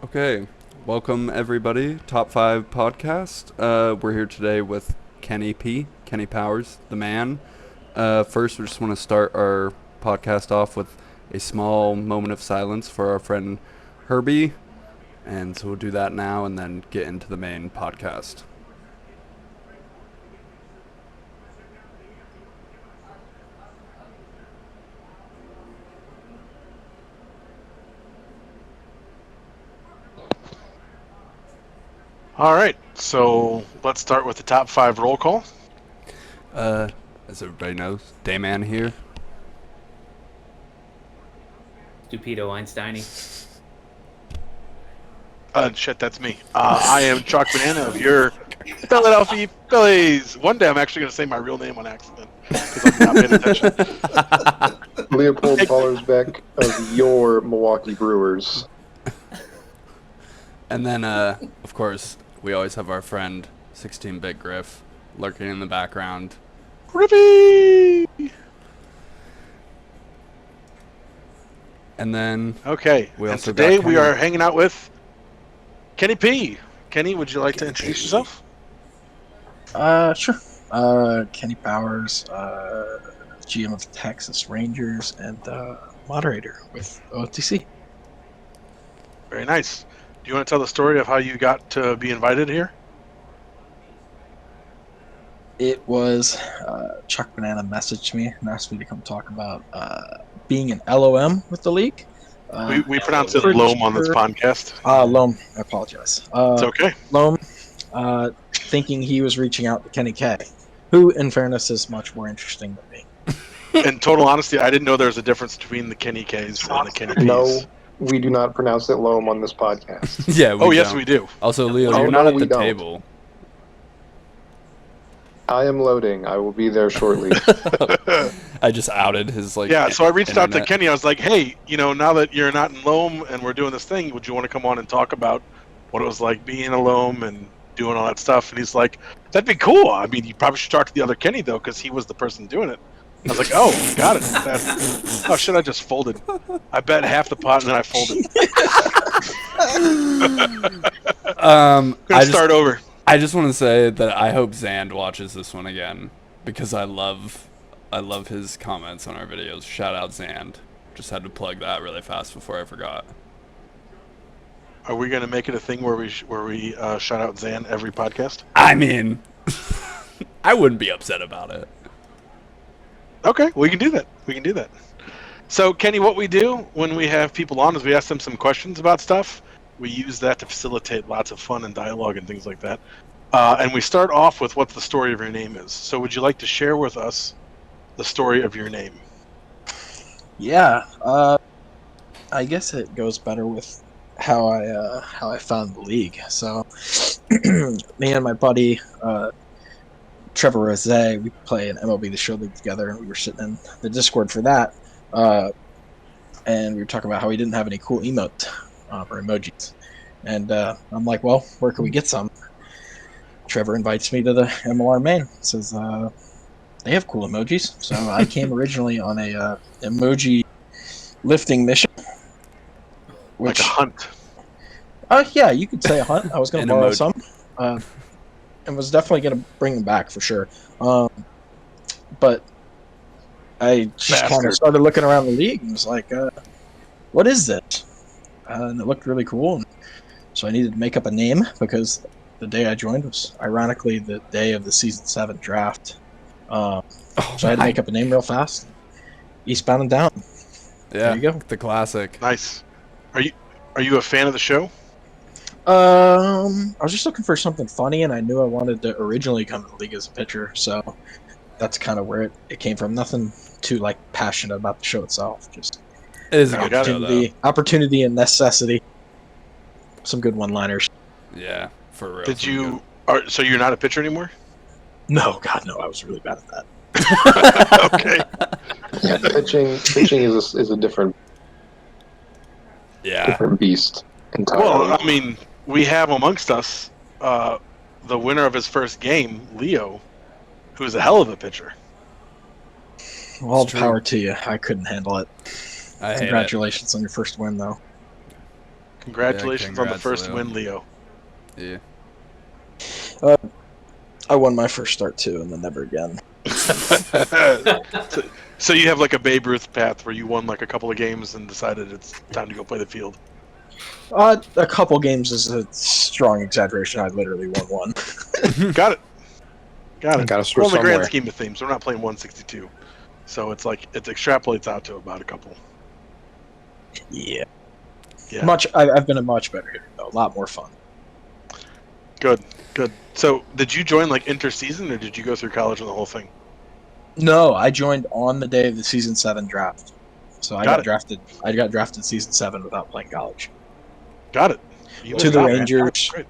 Okay, welcome everybody. Top 5 podcast. We're here today with Kenny Powers, the man. First, we just want to start our podcast off with a small moment of silence for our friend Herbie. And so we'll do that now and then get into the main podcast. All right, so let's start with the top 5 roll call. Uh, as everybody knows, Dayman here. Stupido Einsteiny. Shit, that's me. I am Chalk Banana of your Philadelphia Phillies. One day I'm actually going to say my real name on accident because I'm not paying attention. Leopold Pollersbeck of your Milwaukee Brewers. And then, of course, we always have our friend 16-Bit Griff lurking in the background. Griffey! And then, Okay, We and also today got we Kenny. are hanging out with Kenny P. Kenny, would you like to introduce yourself? Sure. Kenny Powers, GM of Texas Rangers and moderator with OTC. Very nice. Do you want to tell the story of how you got to be invited here? It was Chuck Banana messaged me and asked me to come talk about being an LOM with the league. We pronounce it pretty Loam on this sure- podcast. Loam. I apologize. It's okay. Loam, thinking he was reaching out to Kenny K, who, in fairness, is much more interesting than me. In total honesty, I didn't know there was a difference between the Kenny K's and the Kenny P's. No, we do not pronounce it loam on this podcast. yeah, we Yes, don't. we do. Also, Leo, Oh, you're no, not at we the don't. table. I am loading. I will be there shortly. I just outed his Yeah, so I reached out to internet. Kenny. I was like, hey, now that you're not in Loam and we're doing this thing, would you want to come on and talk about what it was like being a Loam and doing all that stuff? And he's like, that'd be cool. I mean, you probably should talk to the other Kenny, though, because he was the person doing it. I was like, oh, got it. Oh, shit, I just folded. I bet half the pot and then I folded. I Gonna just, start over. I just want to say that I hope Zand watches this one again because I love his comments on our videos. Shout out Zand. Just had to plug that really fast before I forgot. Are we going to make it a thing where we shout out Zan every podcast? I mean, I wouldn't be upset about it. Okay, we can do that. So, Kenny, what we do when we have people on is we ask them some questions about stuff. We use that to facilitate lots of fun and dialogue and things like that. And we start off with what the story of your name is. So would you like to share with us the story of your name? Yeah, I guess it goes better with how I found the league. So, me and my buddy Trevor Rose, we play an MLB The Show league together, and we were sitting in the Discord for that, and we were talking about how we didn't have any cool emote or emojis, and I'm like, well, where can we get some? Trevor invites me to the MLR main. Says they have cool emojis. So I came originally on a emoji lifting mission. Like a hunt. Yeah, you could say a hunt. I was going An to borrow emoji. some, and was definitely going to bring them back for sure. But I just kind Bastard. of started looking around the league and was like, "What is this?" And it looked really cool, and so I needed to make up a name because the day I joined was ironically the day of the season 7 draft. So I had to make up a name real fast. Eastbound and Down. Yeah, There you go. the classic. Nice. Are you a fan of the show? I was just looking for something funny, and I knew I wanted to originally come to the league as a pitcher, so that's kind of where it came from. Nothing too passionate about the show itself. Just It is a No, good got it. show, though. opportunity and necessity. Some good one-liners. Yeah, for real. Did some you? So you're not a pitcher anymore? No, God, no, I was really bad at that. Okay. Yeah, pitching is a different good- Yeah. different beast entirely. Well, I mean, we have amongst us the winner of his first game, Leo, who's a hell of a pitcher. All It's true. power to you. I couldn't handle it. I hate it. Congratulations on your first win, though. Congratulations on the congrats, first Leo. win, Leo. Yeah. I won my first start too, and then never again. So you have like a Babe Ruth path where you won like a couple of games and decided it's time to go play the field. A couple games is a strong exaggeration. I literally won one. Got it. Got it. Gotta Well, start in the grand somewhere. scheme of things, we're not playing 162, so it's like it extrapolates out to about a couple. Yeah. Yeah. I've been a much better hitter though. A lot more fun. Good. Good. So did you join like interseason or did you go through college and the whole thing? No, I joined on the day of the season 7 draft. So I Got got it. drafted. I got drafted season 7 without playing college. Got it. You To missed the out, man. Rangers. Great.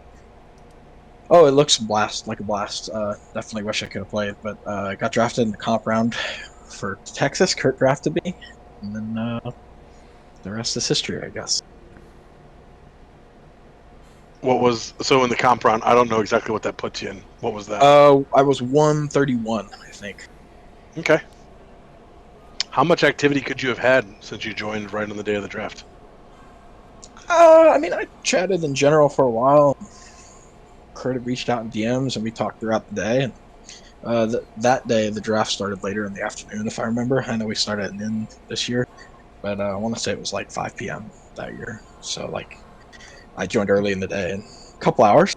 Oh, it looks like a blast. Definitely wish I could have played, but I got drafted in the comp round for Texas. Kurt drafted me, and then the rest is history, I guess. What was so in the comp round? I don't know exactly what that puts you in. What was that? I was 131, I think. Okay. How much activity could you have had since you joined right on the day of the draft? I mean, I chatted in general for a while. Kurt had reached out in DMs, and we talked throughout the day. And that day, the draft started later in the afternoon, if I remember. I know we started at noon this year, but I want to say it was like 5 p.m. that year. So, like, I joined early in the day, in a couple hours.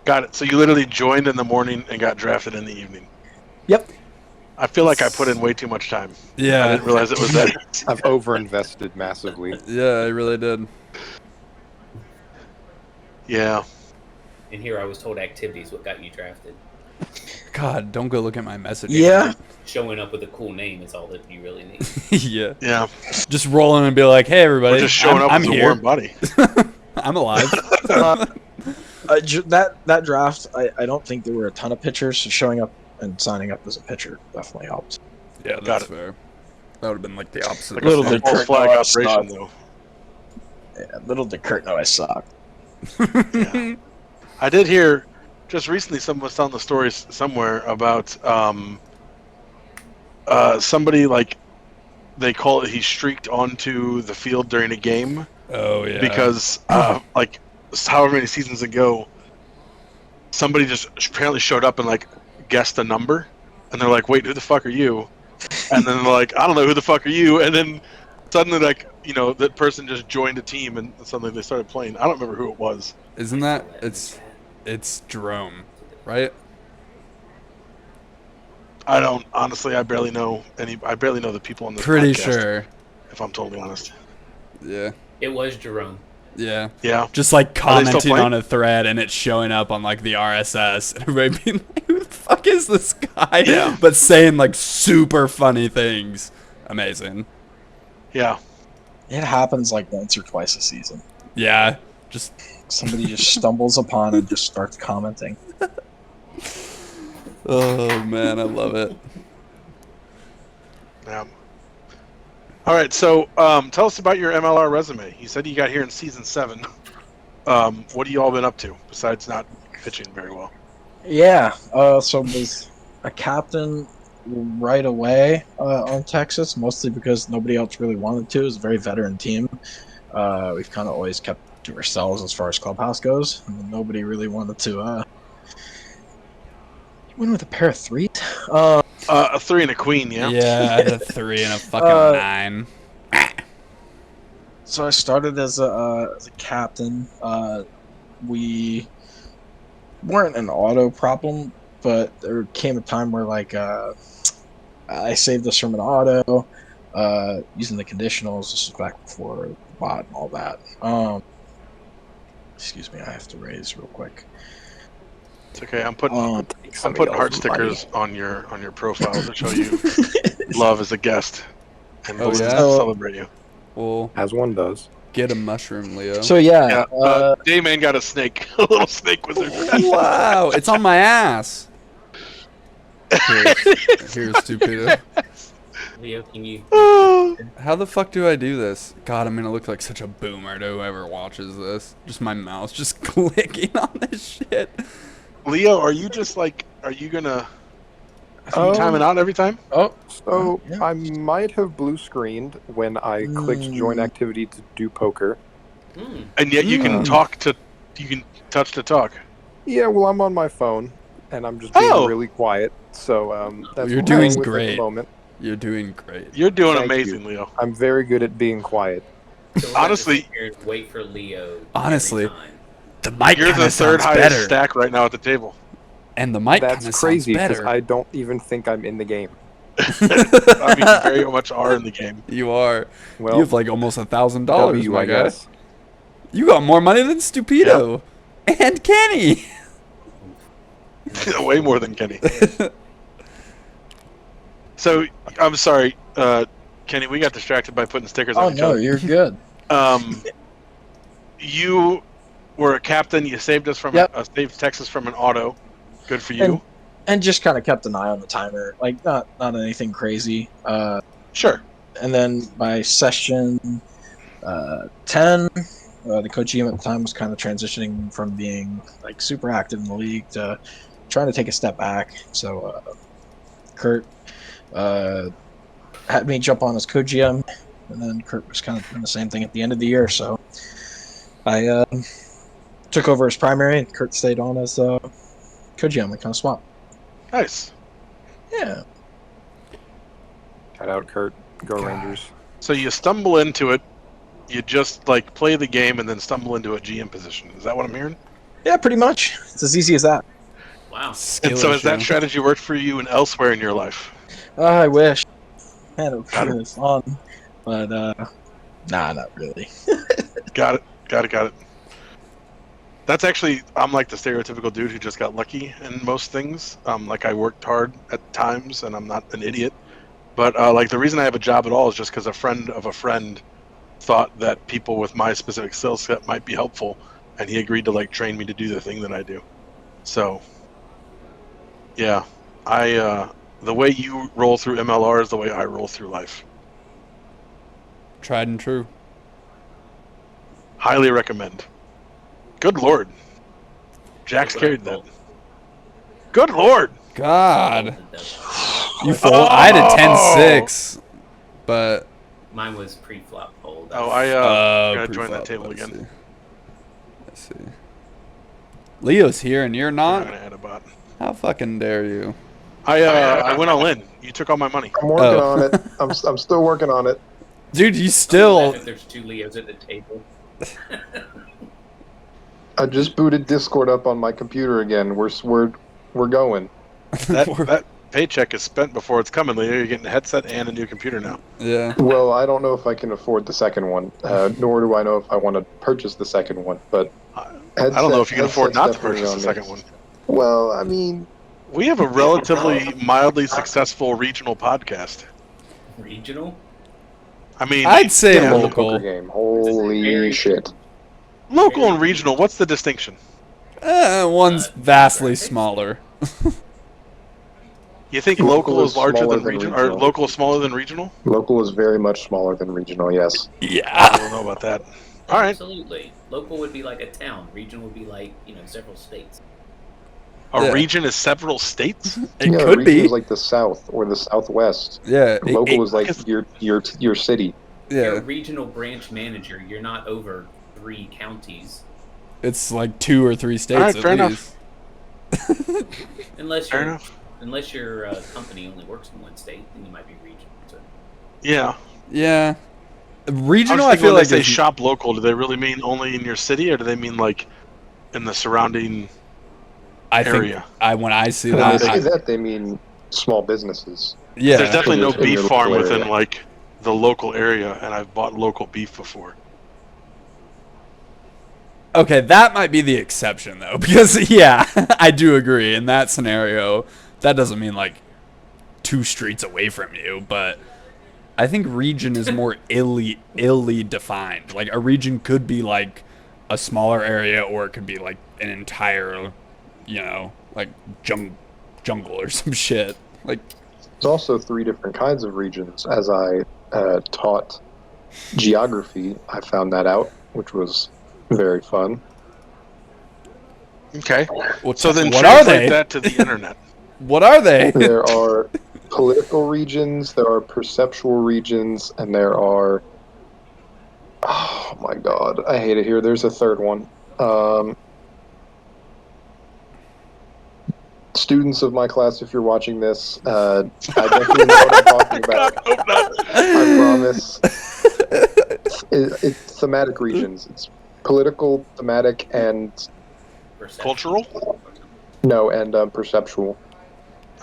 Got it. So you literally joined in the morning and got drafted in the evening. Yep. I feel like I put in way too much time. I Yeah. didn't realize it was that. I've overinvested massively. Yeah, I really did. Yeah. And here I was told activities what got you drafted. God, don't go look at my messaging. Yeah. Showing up with a cool name is all that you really need. Yeah. Yeah. Just roll in and be like, hey, everybody. We're just showing up I'm as a here. warm body. I'm alive. That draft, I don't think there were a ton of pitchers. So showing up and signing up as a pitcher definitely helped. Yeah, Got that's it. fair. That would have been like the opposite. Like Little a did false Kurt flag know I operation, sucked. though. Yeah, little did Kurt know I sucked. Yeah. I did hear just recently someone was telling the stories somewhere about somebody like they call it he streaked onto the field during a game Oh, yeah. because like however many seasons ago somebody just apparently showed up and like guessed a number and they're like, wait, who the fuck are you? And then they're like, I don't know, who the fuck are you? And then suddenly like, you know, that person just joined a team and suddenly they started playing. I don't remember who it was. Isn't that it's Jerome, right? I don't honestly. I barely know the people on this. Pretty podcast, sure. if I'm totally honest. Yeah. It was Jerome. Yeah. Yeah. Just like Are they still commenting playing? on a thread and it's showing up on like the RSS and everybody being like, who the fuck is this guy? Yeah. But saying like super funny things. Amazing. Yeah. It happens like once or twice a season. Yeah. Just Somebody just stumbles upon and just starts commenting. oh man, I love it. Yeah. All right. So, tell us about your MLR resume. You said you got here in season 7. What have you all been up to besides not pitching very well? Yeah. So was a captain right away on Texas, mostly because nobody else really wanted to. It was a very veteran team. We've kind of always kept to ourselves as far as clubhouse goes. And nobody really wanted to win with a pair of 3s. A 3 and a queen. Yeah. Yeah, the 3 and a fucking 9. So I started as a captain. We weren't an auto problem, but there came a time where like I saved us from an auto using the conditionals. This was back before the bot and all that. Excuse me, I have to raise real quick. It's okay. I'm putting Somebody heart else's money. stickers on your profile to show you love as a guest and Oh, yeah? celebrate you. Well, As one does. get a mushroom, Leo. So yeah, Yeah. Dayman got a snake, a little snake wizard. Wow, it's on my ass. Here's Stupido. Leo, can you? How the fuck do I do this? God, I'm gonna look like such a boomer to whoever watches this. Just my mouse just clicking on this shit. Leo, are you just like? Are you gonna? So you time it out every time? Oh, So yeah. I might have blue screened when I clicked join activity to do poker. Hmm. And yet you can you can touch to talk. Yeah, well, I'm on my phone and I'm just being Oh, really quiet. So that's You're what we're doing going with at the great. moment. You're doing great. you're doing Thank amazing, you. Leo. I'm very good at being quiet. So we'll have to sit Honestly, here and wait for Leo Honestly, every time. the mic you're kind the of third sounds highest better. stack right now at the table. And the mic That's kind of sounds crazy because better. I don't even think I'm in the game. I mean, you very much are in the game. You are. You Well, have like almost $1,000, W, my I guy. guess. You got more money than Stupido and Kenny. Way more than Kenny. So I'm sorry, Kenny. We got distracted by putting stickers Oh on each no, other. you're good. You were a captain. You saved us from saved Texas from an auto. Good for you. And just kind of kept an eye on the timer, like not anything crazy. Sure. And then by session 10, the coach GM at the time was kind of transitioning from being like super active in the league to trying to take a step back. So Kurt had me jump on as co-GM, and then Kurt was kind of doing the same thing at the end of the year. So I took over as primary, and Kurt stayed on as co-GM. We kind of swapped. Nice. Yeah. Shout out, Kurt. Go God. Rangers. So you stumble into it. You just like play the game and then stumble into a GM position. Is that what I'm hearing? Yeah, pretty much. It's as easy as that. Wow. And so has that strategy worked for you and elsewhere in your life? I wish. Man, it would be really fun. But, nah, not really. Got it. That's actually, I'm like the stereotypical dude who just got lucky in most things. Like I worked hard at times and I'm not an idiot. But like the reason I have a job at all is just because a friend of a friend thought that people with my specific skill set might be helpful, and he agreed to like train me to do the thing that I do. So, yeah, the way you roll through MLR is the way I roll through life. Tried and true. Highly recommend. Good Lord. Jack's carried that. Good Lord. God. You fold. I had a 10-6, but Mine was pre-flop fold. Oh, I gotta join that table again. Let's see. Leo's here and you're I'm not? gonna add a bot. How fucking dare you? I went all in. You took all my money. I'm working on it. I'm still working on it. Dude, you I'm still... glad that there's two Leos at the table. I just booted Discord up on my computer again. We're going. That paycheck is spent before it's coming, Leo. You're getting a headset and a new computer now. Yeah. Well, I don't know if I can afford the second one, nor do I know if I want to purchase the second one. But I don't know if you can afford not to purchase the second one. Well, I mean, We have a relatively mildly successful regional podcast. Regional? I mean, I'd say yeah, the local. poker game. Holy shit! local and regional. What's the distinction? One's vastly smaller. You think Local local is is larger smaller than than regional, or regional. local is smaller than regional? Local is very much smaller than regional. Yes. I Yeah. don't know about that. All right, Absolutely. Local would be like a town. Regional would be like, several states. a Yeah. region is several states. It Yeah, could region be. is like the South or the Southwest. Yeah. Local is like because- your city. You're a Yeah. regional branch manager. You're not over 3 counties. It's like 2 or 3 states Alright, at fair least. Unless Fair your enough. unless your company only works in one state, then you might be regional. So, Yeah. Yeah. I'm Regional, just I thinking feel when like they say is- shop local, do they really mean only in your city, or do they mean like in the surrounding I think area? when I see When that, they say I- that, they mean small businesses. yeah. There's definitely no In your beef local farm area. within like the local area, and I've bought local beef before. Okay, that might be the exception though, because yeah, I do agree in that scenario. That doesn't mean like 2 streets away from you, but I think region is more illy defined. Like a region could be like a smaller area, or it could be like an entire, like jungle or some shit. Like There's also 3 different kinds of regions. As I taught geography, I found that out, which was very fun. Okay. what So then what are translate they? that to the internet. What are they? There are political regions, there are perceptual regions, and there are. Oh my god, I hate it here. There's a third one. Students of my class, if you're watching this, I definitely know what I'm talking about. Hope not. I promise. It's thematic regions. It's political, thematic, and Perception. Cultural? no, and perceptual.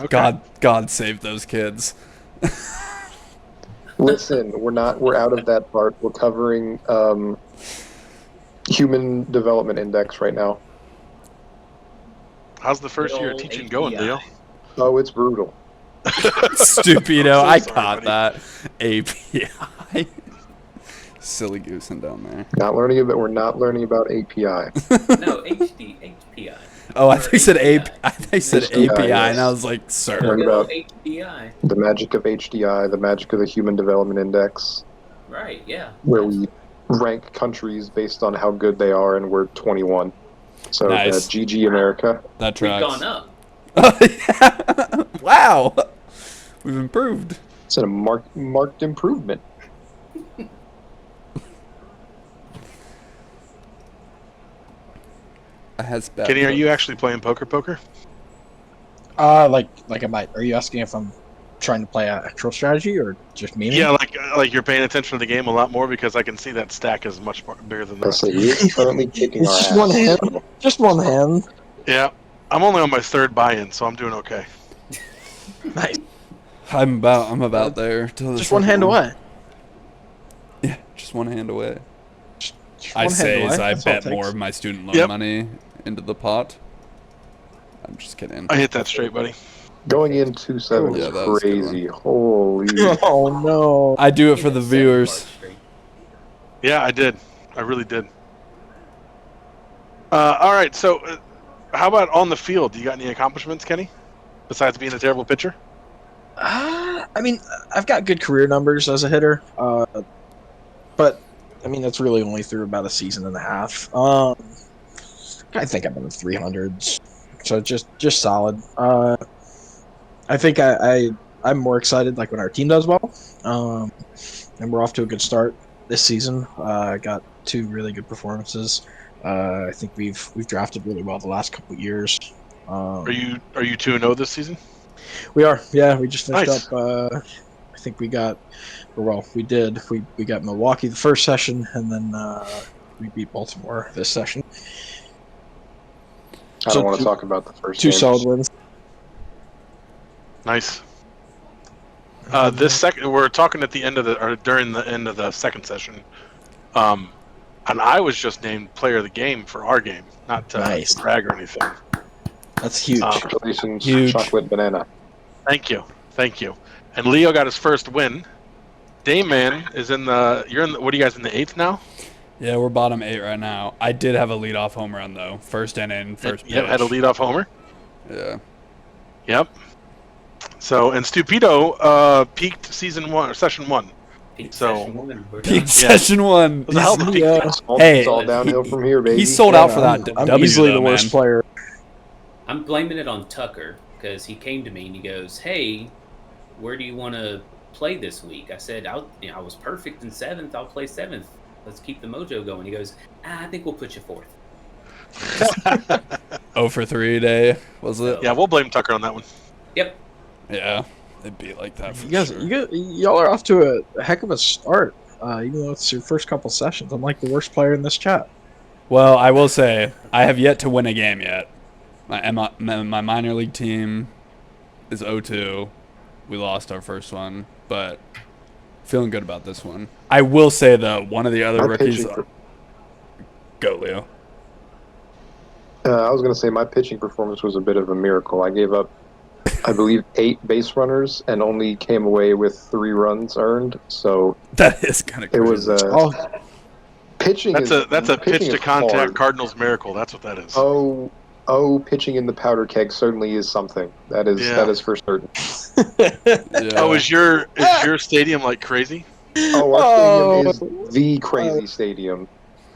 Okay. God save those kids. Listen, we're out of that part. We're covering Human Development Index right now. How's the first year of Good teaching old going, API. Leo? Oh, it's brutal. Stupido, I'm I so sorry, caught buddy. that. API. Silly goosing down there. We're not learning about API. No, HPI. Oh, I Or think you said HDI. AP. I think you said HDI, API, yes. and I was like, sir. Learn Good old about- HPI. The magic of HDI, the magic of the Human Development Index, Right, yeah. where we rank countries based on how good they are, and we're 21. So Nice. GG America. That We've tracks. gone up. Wow, we've improved. It's a marked improvement. Kenny, are you actually playing poker? Like I might. Are you asking if I'm trying to play actual strategy or just memeing? Yeah, like you're paying attention to the game a lot more because I can see that stack is much more bigger than I that. say he is currently kicking It's our just ass. one hand. Just one hand. Yeah, I'm only on my third buy-in, so I'm doing okay. Nice. I'm about there. To the Just one second hand one. away. Yeah, just one hand away. Just I one hand say away. as I That's all it bet takes. more of my student loan Yep. money into the pot. I'm just kidding. I hit that straight, buddy. Going in 2-7 Yeah, is that was a good crazy. Holy. Oh no. I do it You for hit the 7 viewers. parts straight. Yeah, I did. I really did. All right, so how about on the field? You got any accomplishments, Kenny? Besides being a terrible pitcher? I mean, I've got good career numbers as a hitter, but I mean that's really only through about a season and a half. I think I'm in the 300s, so just solid. I think I'm more excited like when our team does well, and we're off to a good start this season. Got 2 really good performances. I think we've drafted really well the last couple of years. Are you 2-0 this season? We are, yeah. We just finished Nice. up. I think we got, or well, we did. We got Milwaukee the first session, and then we beat Baltimore this session. I So don't want two- to talk about the first 2 game. solid wins. Nice. This second, we're talking at the end of during the end of the second session, and I was just named player of the game for our game, not to Nice. brag or anything. That's huge. Congratulations, Huge. Chocolate Banana. Thank you. And Leo got his first win. Dayman is in the. You're in. What are you guys in the 8th now? Yeah, we're bottom 8 right now. I did have a leadoff home run though. First inning, first pitch. Yep, had a leadoff homer. Yeah. Yep. So and Stupido peaked season 1 or session 1. Peak So- session one, we're Peak done. session 1. It was a hell of a peak. Yeah. Hey, It's all downhill from here, baby. He sold out for that I'm W easily though, the worst man. player. I'm blaming it on Tucker because he came to me and he goes, "Hey, where do you want to play this week?" I said, I was perfect in 7th. I'll play 7th. Let's keep the mojo going." He goes, "I think we'll put you 4th." 0 for 3 day, was it? Yeah, we'll blame Tucker on that one. Yep. Yeah. It'd be like that for You guys, sure. y'all are off to a heck of a start. Even though it's your first couple sessions, I'm like the worst player in this chat. Well, I will say, I have yet to win a game yet. My minor league team is 0-2. We lost our first one, but feeling good about this one. I will say, though, one of the other My rookies... pitching per- Go, Leo. I was going to say my pitching performance was a bit of a miracle. I gave up, I believe, 8 base runners and only came away with 3 runs earned. So That is kind of it crazy. was Oh, pitching. That's a pitch pitching to is contact hard. Cardinals miracle. That's what that is. Pitching in the powder keg certainly is something. That is for certain. Yeah. Oh, is your stadium like crazy? Oh, our stadium is the crazy stadium.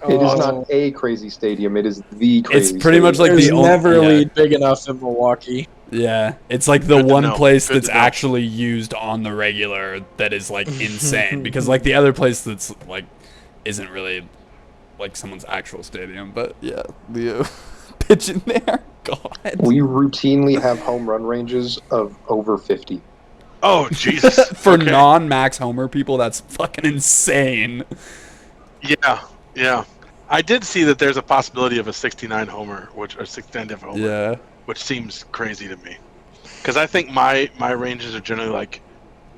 It is Oh. not a crazy stadium. It is the crazy. It's pretty much stadium. like There's the only... never a yeah. lead big enough in Milwaukee. Yeah, it's like the Good to one know. place Good that's to know. actually used on the regular that is like insane because like the other place that's like isn't really like someone's actual stadium. But yeah, Leo pitching there. God. We routinely have home run ranges of over 50. Oh Jesus. For Okay. non-Max Homer people, that's fucking insane. Yeah. Yeah. I did see that there's a possibility of a 69 homer, or 69 diff homer, Yeah. which seems crazy to me. Because I think my ranges are generally like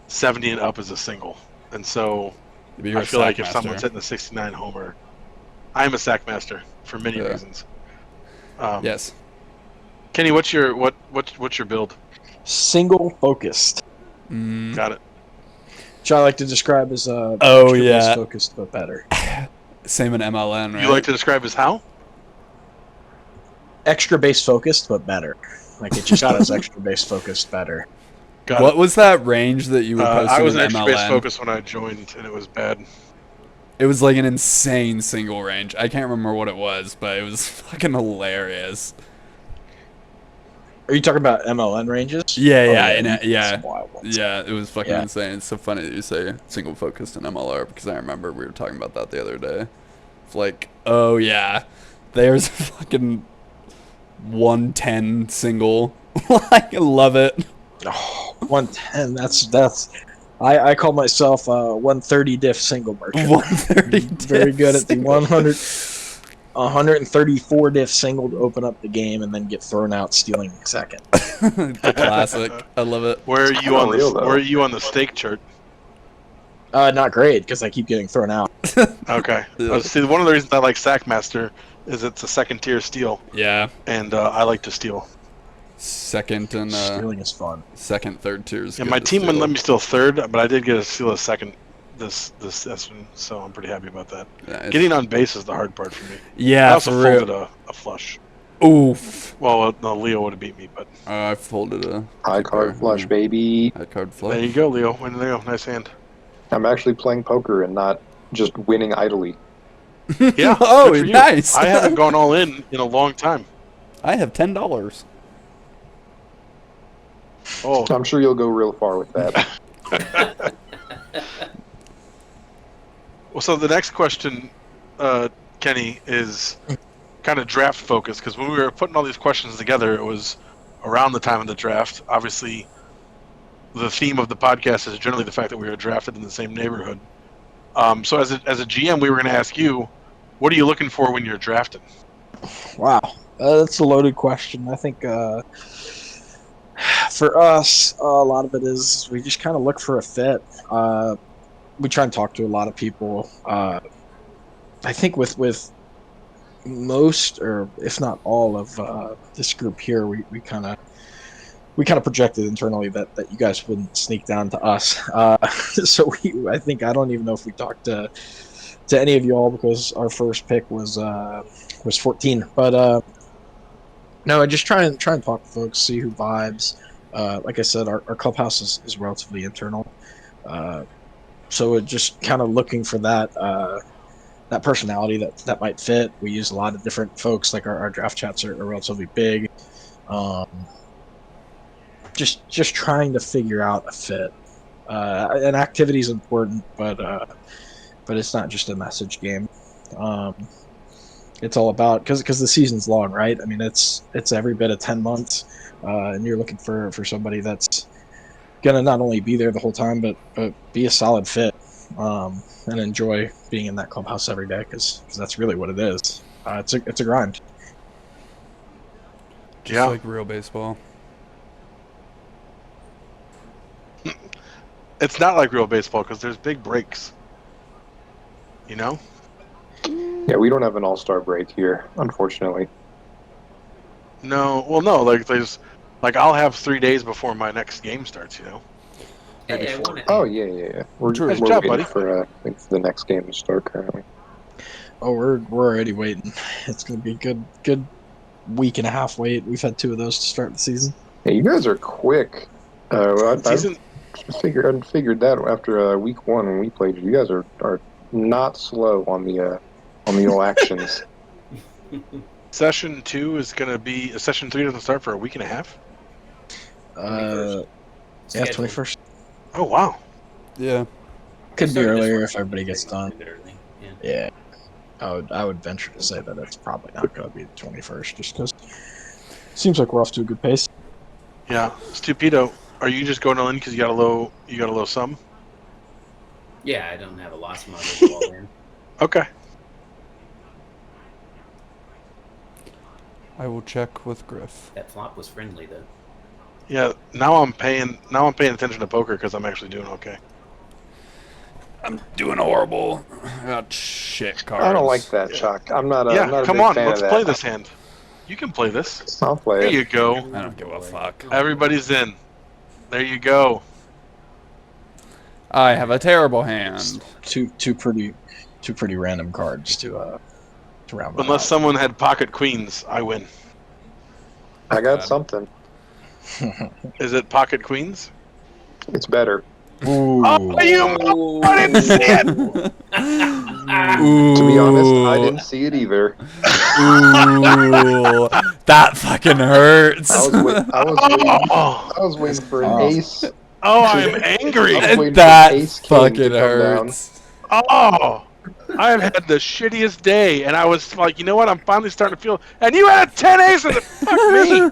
70 and up as a single, and so Maybe you're I a feel like sack if someone's master. hitting the 69 homer, I am a sack master for many Yeah. reasons. Yes. Kenny, what's your what's your build? Single focused, Mm. Got it. which I like to describe as Oh extra base yeah. focused but better. Same in MLN, right? You like to describe as how? Extra base focused but better. Like it just Got it. does extra base focused better. Got What it. was that range that you were I posting was in an extra base MLN? focus when I joined, and it was bad. It was like an insane single range. I can't remember what it was, but it was fucking hilarious. Are you talking about MLN ranges? Yeah, Oh, yeah, you can get yeah. some wild ones. Yeah, it was fucking Yeah. insane. It's so funny that you say single focused in MLR because I remember we were talking about that the other day. It's like, oh yeah, there's a fucking 110 single. Like, I love it. Oh, 110. That's. I call myself 130 diff single merchant. 130. Very good at the single. 134 diff single to open up the game and then get thrown out stealing second. The classic. I love it. Where are It's you kinda on real, the though. Where are you on the stake chart? Not great because I keep getting thrown out. Okay. Yeah. See, one of the reasons I like Sackmaster is it's a second tier steal, Yeah, and I like to steal. second and Stealing is fun. second, third tiers. And my team wouldn't let me steal third, but I did get to steal a second this session, so I'm pretty happy about that. Yeah, Getting on base is the hard part for me. I yeah, also for folded real. a flush. Oof. Well, no, Leo would have beat me, but I folded a High card flush, baby. high card there flush. you go, Leo. There you go. Nice hand. I'm actually playing poker and not just winning idly. Yeah. Oh, good for you. nice. I haven't gone all in a long time. I have $10. Oh, I'm sure you'll go real far with that. well, so the next question, Kenny, is kind of draft focused because when we were putting all these questions together, it was around the time of the draft. Obviously, the theme of the podcast is generally the fact that we were drafted in the same neighborhood. So as a GM, we were going to ask you, what are you looking for when you're drafted? Wow, that's a loaded question. I think for us, a lot of it is we just kind of look for a fit. We try and talk to a lot of people. I think with most, or if not all, of this group here, we kind of projected internally that you guys wouldn't sneak down to us. So I think I don't even know if we talked to any of you all because our first pick was 14. But no, I just try and talk to folks, see who vibes. Like I said, our clubhouse is relatively internal, so we're just kind of looking for that personality that might fit. We use a lot of different folks. Like our draft chats are relatively big. Just trying to figure out a fit. And activity is important, but it's not just a message game. It's all about because the season's long, right? I mean, it's every bit of 10 months, and you're looking for somebody that's gonna not only be there the whole time, but be a solid fit, and enjoy being in that clubhouse every day because that's really what it is. It's a grind. Just Yeah. like real baseball. It's not like real baseball because there's big breaks. You know? Yeah, we don't have an all-star break here, unfortunately. No. Well, no. Like I'll have 3 days before my next game starts. You know? Maybe Hey, I 4. want Oh, yeah. We're Nice job, waiting buddy. for I think the next game to start currently. Oh, we're already waiting. It's gonna be a good week and a half wait. We've had 2 of those to start the season. Yeah, you guys are quick. I Season. figured that after week 1 when we played you. You guys are not slow on the old actions. Session 2 is going to be. Session 3 doesn't start for a week and a half. Yeah, Scheduled. 21st. Oh wow. Yeah. Could be Started this earlier one. if everybody gets done. Early. Yeah. Yeah, I would venture to say that it's probably not going to be the 21st, just because it seems like we're off to a good pace. Yeah. Stupido, are you just going all in because you got a low sum? Yeah, I don't have a loss, might as well go all in. Okay. I will check with Griff. That flop was friendly though. Yeah. Now I'm paying attention to poker because I'm actually doing okay. I'm doing horrible. I got shit cards. I don't like that, Chuck. I'm not Yeah. I'm not a Come big on. fan Let's of play that. this hand. You can play this. I'll play There it. you go. I don't give a fuck. Everybody's in. There you go. I have a terrible hand. Two pretty random cards to round one Unless out. someone had pocket queens, I win. I got something. Is it pocket queens? It's better. Ooh. Oh, you! I didn't see it. Ooh. To be honest, I didn't see it either. Ooh. That fucking hurts. I was waiting for an Oh. ace. Oh, I'm angry. I was waiting for That ace king fucking to come down. hurts. Oh, I have had the shittiest day, and I was like, you know what? I'm finally starting to feel. And you had a 10 ace, and fuck me.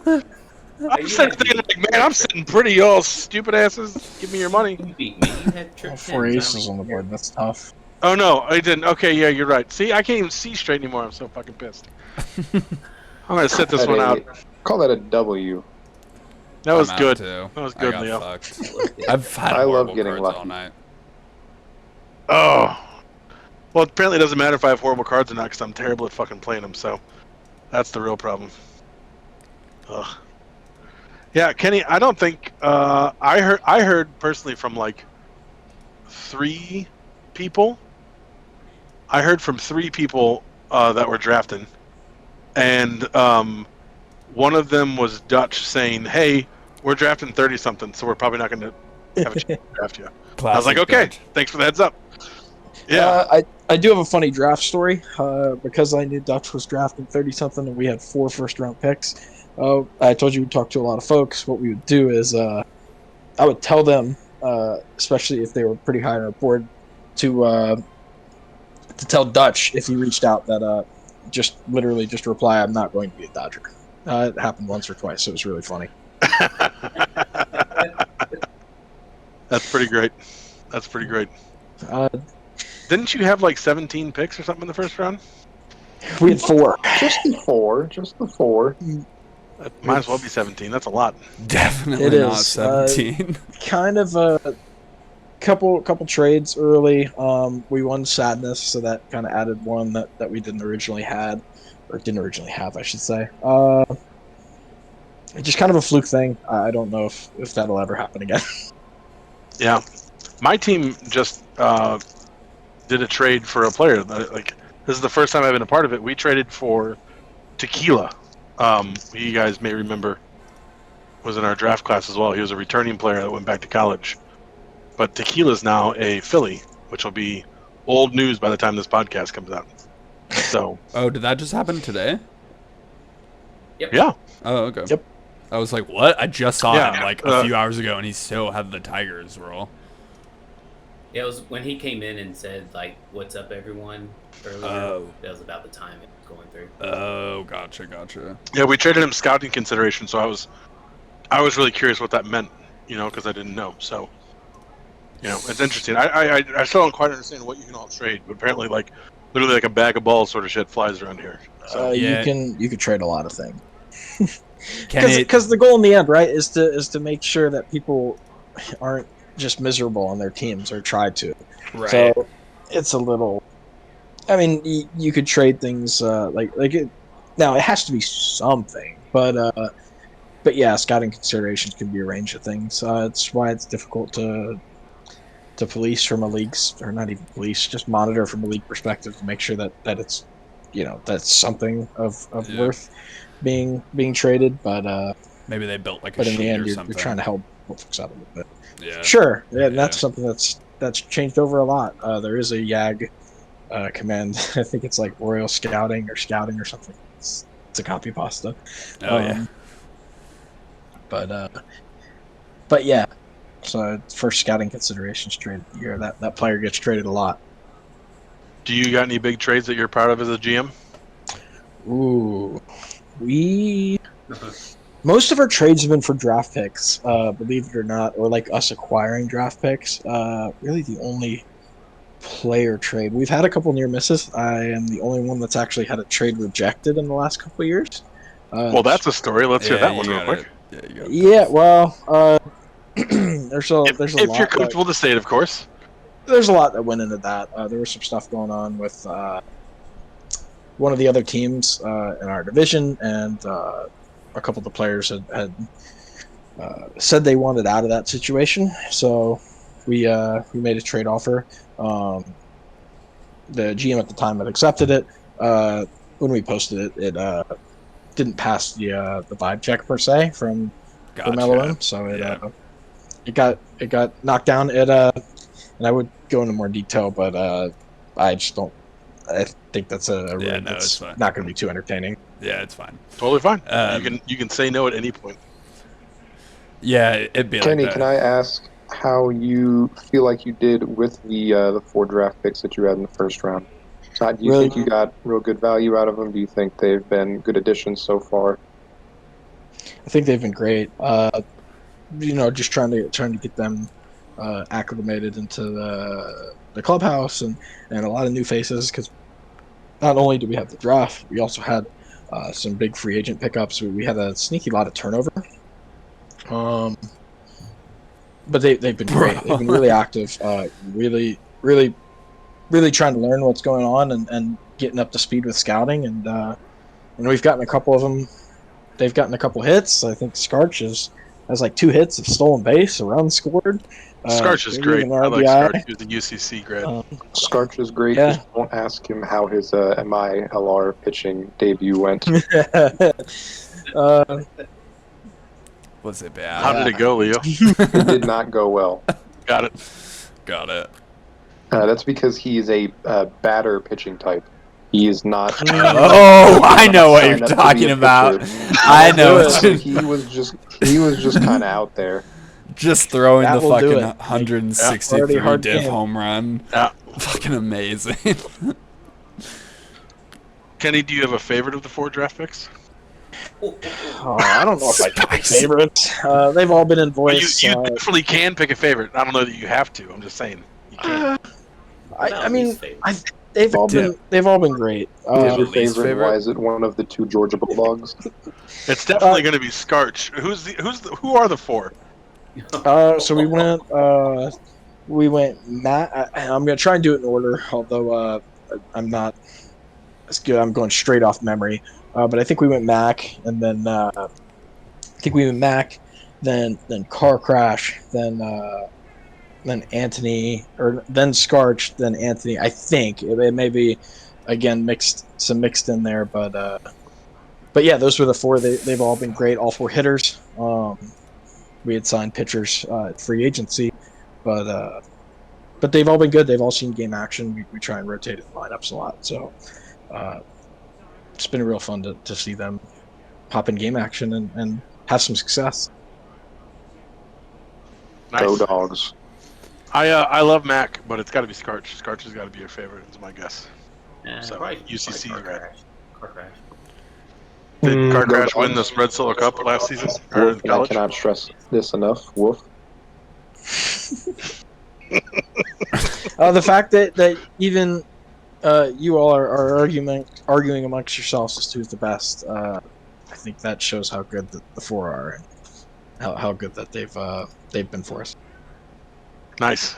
I'm sitting thinking, like, man, I'm sitting pretty, y'all stupid asses. Give me your money. You beat me. You had trip 4 tens. aces on the board. That's tough. Oh no, I didn't. Okay, yeah, you're right. See, I can't even see straight anymore. I'm so fucking pissed. I'm gonna sit this one out. Call that a W. That was I'm out good. too. That was I good, got Leo. fucked. I've had I love horrible getting cards all lucky. night. Oh. Well, apparently it doesn't matter if I have horrible cards or not because I'm terrible at fucking playing them. So that's the real problem. Ugh. Yeah, Kenny, I don't think I heard personally from like 3 people. I heard from 3 people that were drafting, and one of them was Dutch saying, "Hey, we're drafting 30 something, so we're probably not going to have a chance to draft you." I was like, "Okay, Dutch. thanks for the heads up." Yeah, I do have a funny draft story because I knew Dutch was drafting 30 something and we had 4 first-round picks. I told you we'd talk to a lot of folks. What we would do is I would tell them, especially if they were pretty high on our board, to tell Dutch if he reached out that just literally just reply, "I'm not going to be a Dodger." It happened once or twice. So it was really funny. that's pretty great. That's pretty great. Uh, Didn't you have like 17 picks or something in the first round? we had 4. Just the 4. Just the 4. That might as well be 17. That's a lot. Definitely It not is, 17. Kind of a couple trades early. We won Sadness, so that kind of added one that we didn't originally have, I should say. Just kind of a fluke thing. I don't know if that'll ever happen again. Yeah, my team just did a trade for a player. Like, this is the first time I've been a part of it. We traded for Tequila. Who you guys may remember was in our draft class as well. He was a returning player that went back to college. But Tequila's now a Philly, which will be old news by the time this podcast comes out. So, Oh, did that just happen today? yeah. Oh, okay. Yep. I was like, what? I just saw Yeah, him like a few hours ago, and he still had the Tigers roll. Yeah, it was when he came in and said like, "What's up, everyone?" earlier. Oh. That was about the time it was going through. Oh, gotcha. Yeah, we traded him scouting consideration, so I was really curious what that meant, because I didn't know. So, it's interesting. I still don't quite understand what you can all trade, but apparently, like, literally like a bag of balls sort of shit flies around here. So, Yeah. You could trade a lot of things. Kenny, Because the goal in the end, right, is to make sure that people aren't just miserable on their teams or try to. right? So it's a little. I mean, you could trade things like it. Now it has to be something, but yeah, scouting considerations can be a range of things. It's why it's difficult to police from a league's, or not even police, just monitor from a league perspective to make sure that it's that's something of Yeah. worth being traded. But Maybe they built like a but in sheet the end, or you're something. trying to help folks out a little bit. Yeah. Sure, yeah, and Yeah. that's something that's changed over a lot. There is a YAG command. I think it's like Royal Scouting or something. It's a copy pasta. Oh yeah. But but yeah, so first scouting considerations trade of the year. That player gets traded a lot. Do you got any big trades that you're proud of as a GM? Ooh, most of our trades have been for draft picks, believe it or not, or like us acquiring draft picks. Really, the only player trade we've had a couple near misses. I am the only one that's actually had a trade rejected in the last couple of years. Well, that's a story. Let's hear Yeah, that one real quick. you got Yeah, those. well, there's a If you're lot that comfortable to say it, of course. there's a lot that went into that. There was some stuff going on with one of the other teams in our division, and a couple of the players had said they wanted out of that situation. So we made a trade offer. The GM at the time had accepted it. When we posted it, it didn't pass the vibe check per se from Gotcha. LOM, so Yeah. it got knocked down. And I would go into more detail, but I just don't. I think that's a Yeah, rig no, it's that's fine. not going to be too entertaining. Yeah, it's fine. Totally fine. Um, You can say no at any point. Yeah, it'd be Kenny, like can that. I ask how you feel like you did with the 4 draft picks that you had in the first round? So, do you Really, think you got real good value out of them? Do you think they've been good additions so far? I think they've been great. Just trying to get them acclimated into the clubhouse and a lot of new faces because not only do we have the draft, we also had some big free agent pickups. We had a sneaky lot of turnover. Um, but they've been Bro. great. They've been really active. Really trying to learn what's going on and getting up to speed with scouting. And we've gotten a couple of them. They've gotten a couple hits. I think Scarch has like 2 hits of stolen base, a run scored. Scarch is Maybe great. even I an like RBI. Scarch. He was a UCC grad. Scarch is great. Yeah. Just don't ask him how his MILR pitching debut went. uh, Was it How bad? did it go, Leo? It did not go well. Got it. Got it. That's because he is a batter pitching type. He is not. Oh, I know what you're sign up to be talking a about. pitcher. I know do what it. So you're he was just kind of out there. just throwing That the will do fucking it. Like, 163 already hard div game. home run. Yeah. Fucking amazing. Kenny, do you have a favorite of the 4 draft picks? I don't know if I pick Spicy. favorites. They've all been in Well, voice. you definitely can pick a favorite. I don't know that you have to. I'm just saying you can. I mean, least favorite? they've all been great. Do you Who's have your a least favorite? favorite? Why is it one of the 2 Georgia Bulldogs? It's definitely going to be Scarch. Who are the 4? So we went Matt. I'm gonna try and do it in order, although I'm not as good. I'm going straight off memory. But I think we went Mac, and then then Car Crash, then Anthony, or then Scarch, then Anthony. I think it may be again mixed in there, but yeah, those were the 4. They've all been great. All 4 hitters. We had signed pitchers at free agency, but they've all been good. They've all seen game action. We try and rotate in lineups a lot, so it's been real fun to see them pop in game action and have some success. Nice. Go Dogs. I love Mac, but it's got to be Scarch. Scarch has got to be your favorite. Is my guess. So, Probably UCC Car grad. Crash. Car Crash. Did Car Go Crash win the Dogs. Spread Solo Cup last season or in Wolf, and I college? cannot stress this enough. Wolf. The fact that even you all are arguing amongst yourselves as to who's the best, I think that shows how good the 4 are and how good that they've been for us. Nice.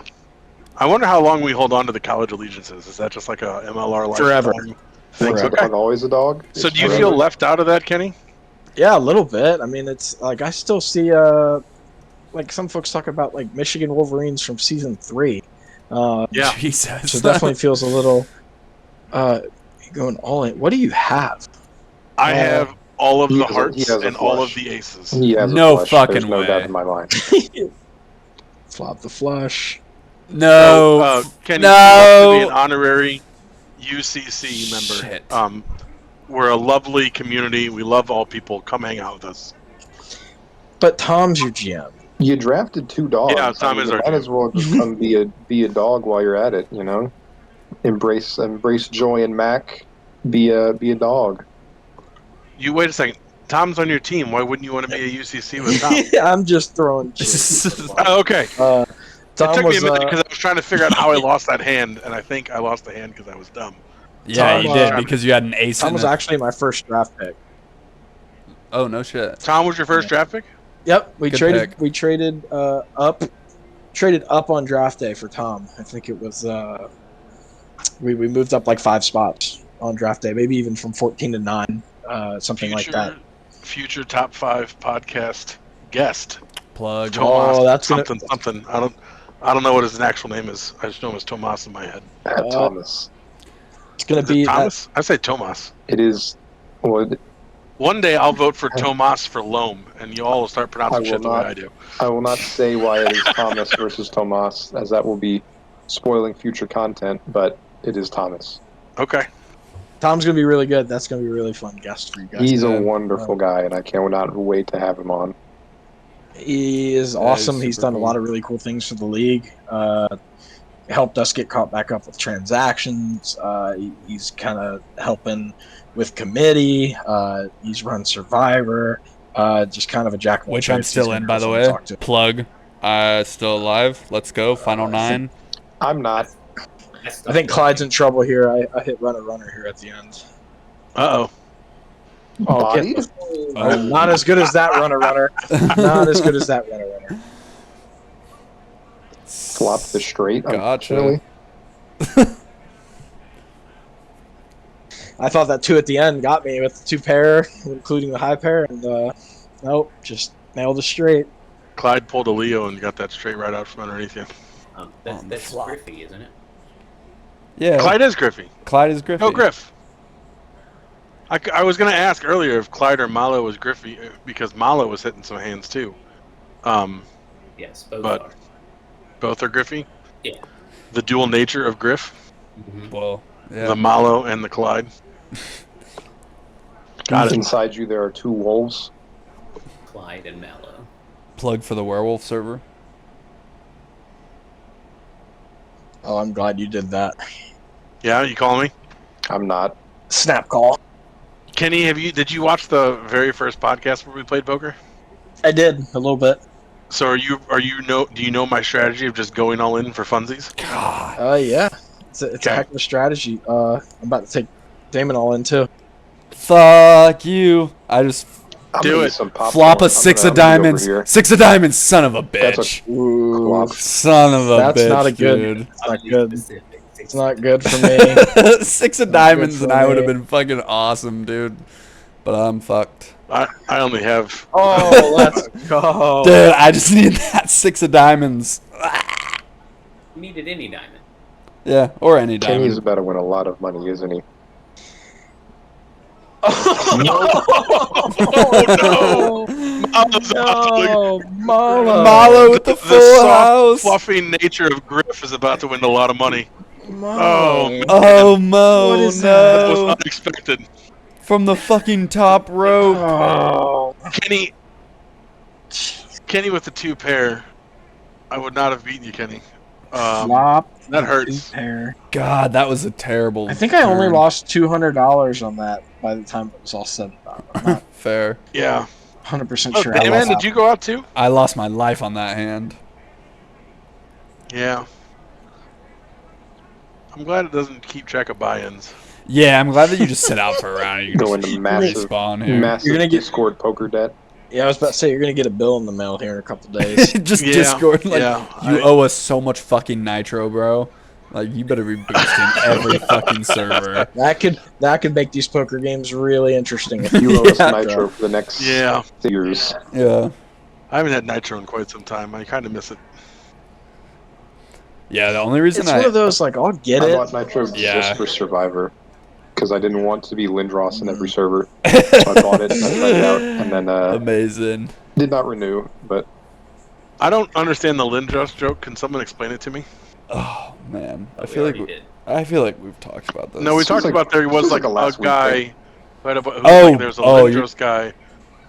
I wonder how long we hold on to the college allegiances. Is that just like a MLR life? Forever. Once a Forever. dog, always a dog. So It's do you forever. feel left out of that, Kenny? Yeah, a little bit. I mean, it's like I still see like some folks talk about like Michigan Wolverines from season 3. Yeah. Jesus. So it definitely feels a little going all in. What do you have? I have all of he the has a- hearts he has a and all of flush. the aces. He has No a flush. fucking There's no way. doubt in my mind. Flop the flush. No. Kenny, no. you have to be an honorary UCC member. Shit. We're a lovely community. We love all people. Come hang out with us. But Tom's your GM. You drafted 2 dogs. Yeah, Tom is you our might GM. as well just come be a dog while you're at it. You know, embrace Joy and Mac. Be a dog. You wait a second. Tom's on your team. Why wouldn't you want to be a UCC with Tom? I'm just throwing shit. Oh, okay. Tom It took me a was minute because I was trying to figure out how I lost that hand, and I think I lost the hand because I was dumb. Yeah, Tom, you did because you had an ace. Tom in was it. actually my first draft pick. Oh no shit. Tom was your first draft pick? Yep, we Good traded pick. we traded up on draft day for Tom. I think it was we moved up like 5 spots on draft day, maybe even from 14 to 9, something like that. Future top 5 podcast guest. Plug. Tomas. that's gonna- something. I don't know what his actual name is. I just know him as Tomas in my head. Thomas. It's gonna Is be it Thomas? I say Tomas. It is. Well, One day I'll vote for Tomas for Loam, and you all will start pronouncing will shit the way not. I do. I will not say why it is Thomas versus Tomas, as that will be spoiling future content. But it is Thomas. Okay. Tom's gonna be really good. That's gonna be a really fun guest for you guys. He's a Yeah. wonderful guy, and I cannot wait to have him on. He is awesome. He's super done cool. a lot of really cool things for the league. Helped us get caught back up with transactions. He's kind of helping with committee. He's run Survivor. Just kind of a jack of all Which I'm trades. still He's in, gonna by be the fun to way. talk to. Plug. Still alive. Let's go. Final 9. I'm not. I think Clyde's in trouble here. I hit runner here at the end. Uh-oh. Oh, Bodied? not as good as that runner. Not as good as that runner. Flopped the straight. Gotcha. unfortunately. I thought that 2 at the end got me with the 2 pair, including the high pair, and nope, just nailed it straight. Clyde pulled a Leo and got that straight right out from underneath you. That's flop. Griffey, isn't it? Yeah. Clyde is Griffey. Clyde is Griffey. No, Griff. I was going to ask earlier if Clyde or Malo was Griffey, because Malo was hitting some hands too. Yes, both But- are. Both are Griffey? Yeah. The dual nature of Griff? Mhm. Well, yeah. The Malo and the Clyde? Got it. Inside you, there are 2 wolves. Clyde and Mallow. Plug for the werewolf server. Oh, I'm glad you did that. Yeah, you calling me? I'm not. Snap call. Kenny, did you watch the very first podcast where we played poker? I did a little bit. So do you know my strategy of just going all in for funsies? God. Yeah, it's a Okay. heck of a strategy. I'm about to take Damon all in too. Fuck you. I just I'm Do gonna it. eat some popcorn. flop a I'm 6 gonna- of I'm gonna be over diamonds. here. 6 of diamonds, son of a That's a- bitch. Ooh, Flop. Son of a That's bitch, not a good- dude. it's not Be good. specific. It's not good for me. 6 of Not good diamonds for and I would have me. been fucking awesome, dude. But I'm fucked. I only have... Oh, let's go. Dude, I just need that 6 of diamonds. You needed any diamond. Yeah, or any Kenny's diamond. about to win a lot of money, isn't he? Oh, no! Malo's about to No, Malo. Malo with the full soft, house. fluffy nature of Griff is about to win a lot of money. Malo. man. Oh, Mo, What is That was no. unexpected. From the fucking top rope. Oh. Kenny with the 2 pair. I would not have beaten you, Kenny. Flop. that hurts. 2 pair. God, that was a terrible I think I only turn. lost $200 on that by the time it was all said and done. I'm not Fair. Yeah. 100% Oh, sure. I Damon, lost did you go out too? I lost my life on that hand. Yeah. I'm glad it doesn't keep track of buy-ins. Yeah, I'm glad that you just sit out for a round and you Go can into just massive, respawn here. massive You're gonna get- Discord poker debt. Yeah, I was about to say you're gonna get a bill in the mail here in a couple days. Just Yeah, Discord, like, yeah, you I- owe us so much fucking nitro, bro. Like, you better be boosting every fucking server. that could make these poker games really interesting. If You owe us Yeah. Nitro for the next Yeah. years. Yeah. I haven't had Nitro in quite some time. I kind of miss it. Yeah, the only reason It's one of those like I'll get I it. bought Nitro Yeah. just for Survivor because I didn't want to be Lindros in every server. So I bought it and I tried it out, and then Amazing. did not renew. But I don't understand the Lindros joke. Can someone explain it to me? Oh man, But we already did. I feel like we've talked about this. No, we This talked was about there was this was like like a last a week guy thing. who had a, Oh, there's a oh, Lindros guy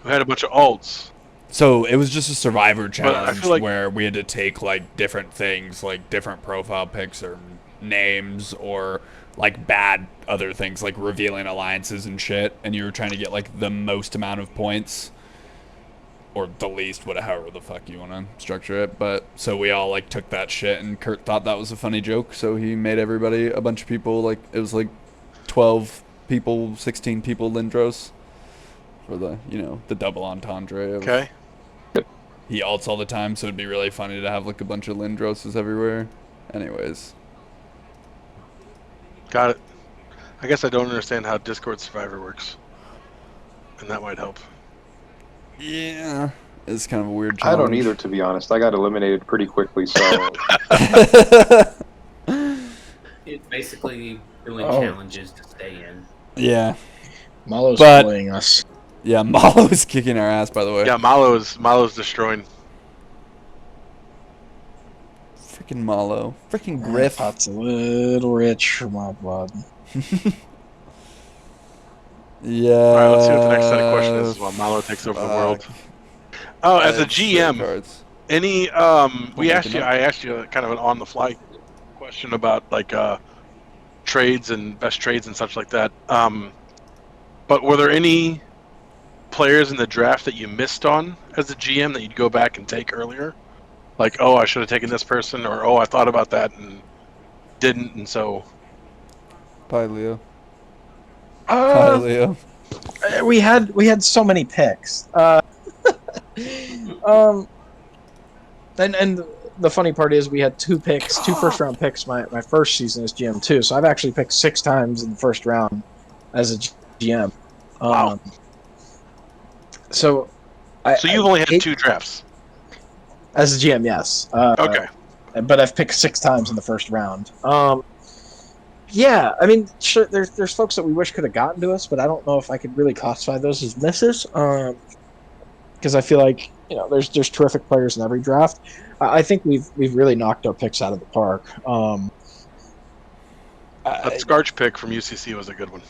who had a bunch of alts, So it was just a survivor I challenge feel like- where we had to take like different things, like different profile pics or names or like bad other things like revealing alliances and shit, and you were trying to get like the most amount of points or the least, whatever the fuck you want to structure it. But so we all like took that shit, and Kurt thought that was a funny joke, so he made everybody, a bunch of people, like it was like 12 people, 16 people Lindros for the, you know, the double entendre of Okay. he ults all the time, so it'd be really funny to have like a bunch of Lindroses everywhere. Anyways, Got it. I guess I don't understand how Discord Survivor works, and that might help. yeah, it's kind of a weird I challenge. don't either, to be honest. I got eliminated pretty quickly, so It's basically doing Oh. challenges to stay in. Yeah, Malo's But- bullying us. yeah, Malo's kicking our ass, by the way. Yeah, Malo's destroying. Freaking Malo, freaking Griff. Pot's a little rich for my blood. Yeah. All right, let's see what the next set of questions is while Malo takes over the world. Oh, as a It's GM, cards. any We'll make it up. I asked you kind of an on the fly question about like trades and best trades and such like that. But were there any players in the draft that you missed on as a GM that you'd go back and take earlier? Like, oh, I should have taken this person, or oh, I thought about that and didn't, and so Bye, Leo. Bye, Leo. We had so many picks. And the funny part is we had two first round picks my first season as GM too. So I've actually picked 6 times in the first round as a GM. Wow. So you've only had 2 drafts. as a GM, yes. Okay. But I've picked 6 times in the first round. Yeah, I mean, sure, there's folks that we wish could have gotten to us, but I don't know if I could really classify those as misses. Because I feel like, you know, there's terrific players in every draft. I think we've really knocked our picks out of the park. That Scarch pick from UCC was a good one.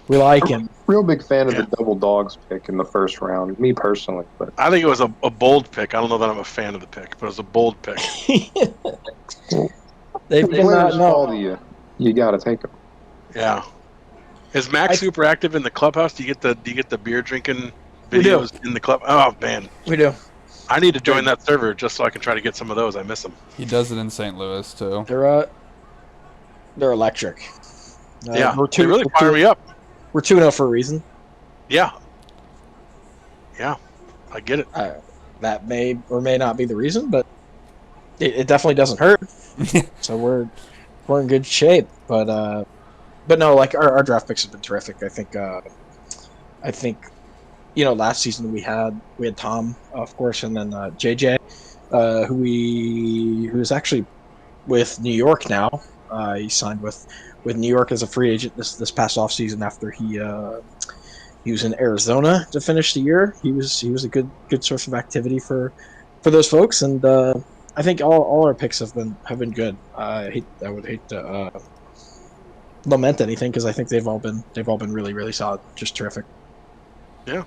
We like him. real big fan of the double dogs pick in the first round, me personally. But I think it was a bold pick. I don't know that I'm a fan of the pick, but it was a bold pick. They players not fall know. to you. You got to take them. Yeah. Is Max super active in the clubhouse? Do you get the beer drinking We do. videos in the club? Oh man, We do. I need to join that server just so I can try to get some of those. I miss them. He does it in St. Louis too. They're electric. Yeah, we're they really fire me up. We're 2-0 for a reason. Yeah, I get it. That may or may not be the reason, but it definitely doesn't hurt. So we're in good shape. But no, like our draft picks have been terrific. I think you know, last season we had Tom, of course, and then JJ, who is actually with New York now. He signed with New York as a free agent this past offseason after he was in Arizona to finish the year. He was a good source of activity for those folks, and I think all our picks have been good. I would hate to lament anything because I think they've all been really, really solid, just terrific. Yeah,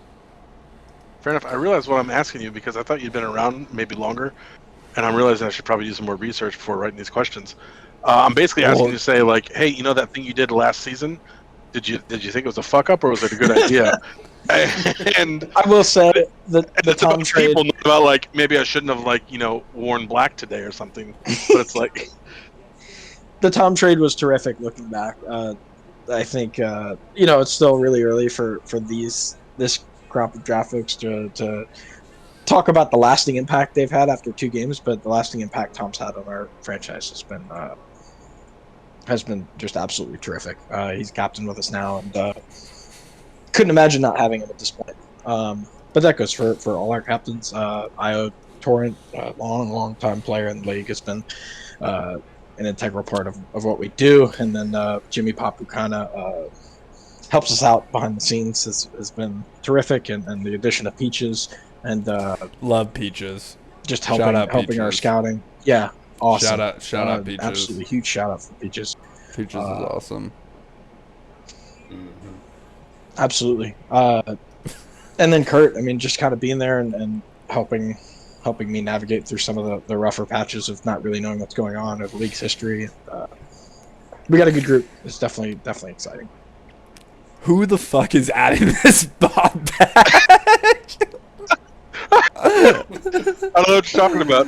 fair enough. I realize what I'm asking you because I thought you'd been around maybe longer, and I'm realizing I should probably do some more research before writing these questions. I'm basically asking you to say like, hey, you know that thing you did last season? Did you think it was a fuck up or was it a good idea? And I will say the it's Tom about trade. people not about like maybe I shouldn't have like worn black today or something. But it's like The Tom trade was terrific. Looking back, I think it's still really early for this crop of draft folks to talk about the lasting impact they've had after 2 games, but the lasting impact Tom's had on our franchise has been just absolutely terrific. He's captain with us now, and couldn't imagine not having him at this point. But that goes for all our captains. Io Torrent, long time player in the league, has been an integral part of what we do, and then Jimmy Pop, who kind of helps us out behind the scenes, has been terrific, and the addition of Peaches and Love Peaches. just Shout helping out our Peaches. scouting. Yeah, awesome. Shout out Peaches. Absolutely huge shout out for Peaches. Peaches is awesome. Mhm. Absolutely. And then Kurt, I mean, just kind of being there and helping me navigate through some of the rougher patches of not really knowing what's going on or the league's history. We got a good group. It's definitely exciting. Who the fuck is adding this Bob badge? I don't know what you're talking about.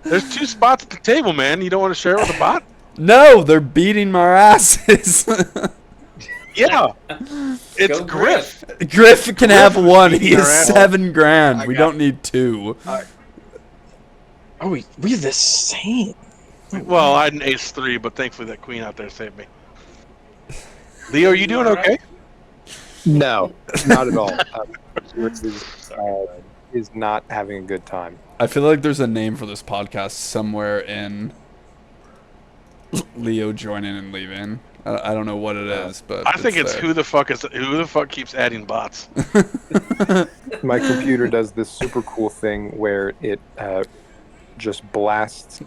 There's 2 spots at the table, man. You don't want to share with a bot? No, they're beating my asses. Yeah. It's Go Griff. Griff can have one. beating He our is asses. $7,000. We don't need 2. Oh, we're the same. Well, I had an ace-3, but thankfully that queen out there saved me. Leo, are you doing okay? No, not at all. Is not having a good time. I feel like there's a name for this podcast somewhere in Leo joining and leaving. I don't know what it is, but I think it's there. who the fuck keeps adding bots. My computer does this super cool thing where it just blasts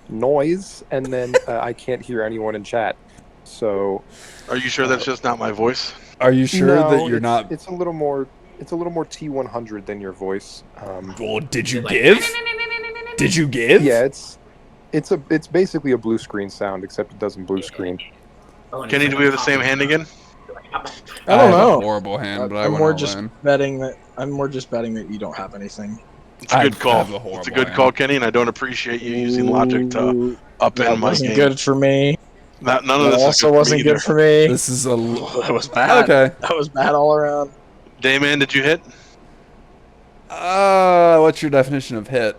noise, and then I can't hear anyone in chat. So, Are you sure that's just not my voice? Are you sure no, that you're it's, not? It's a little more. It's a little more T100 than your voice. Well, did you Like- give? Did you give? Yeah, it's basically a blue screen sound, except it doesn't blue screen. Oh, and Kenny, it's do we have like the same hand again? I don't have know. A horrible hand, but I I'm went more all just in. betting that you don't have anything. It's a I good call. have a horrible It's a good hand. call, Kenny, and I don't appreciate you using logic to Ooh, upend that my wasn't game. good for me. None of That this also is good wasn't for me good for me. This is a That was bad. okay. That was bad all around. Dayman, did you hit? What's your definition of hit?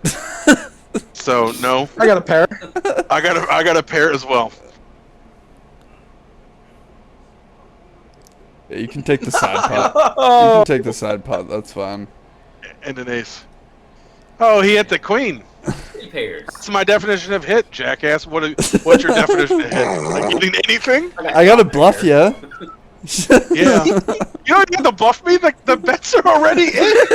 So no. I got a pair. I got a pair as well. Yeah, you can take the side pot. You can take the side pot. That's fine. And an ace. Oh, he hit the queen. 3 pairs. That's my definition of hit, jackass. What's your definition of hit? Like getting anything? I gotta bluff you. Yeah. You don't have to bluff me. The bets are already in.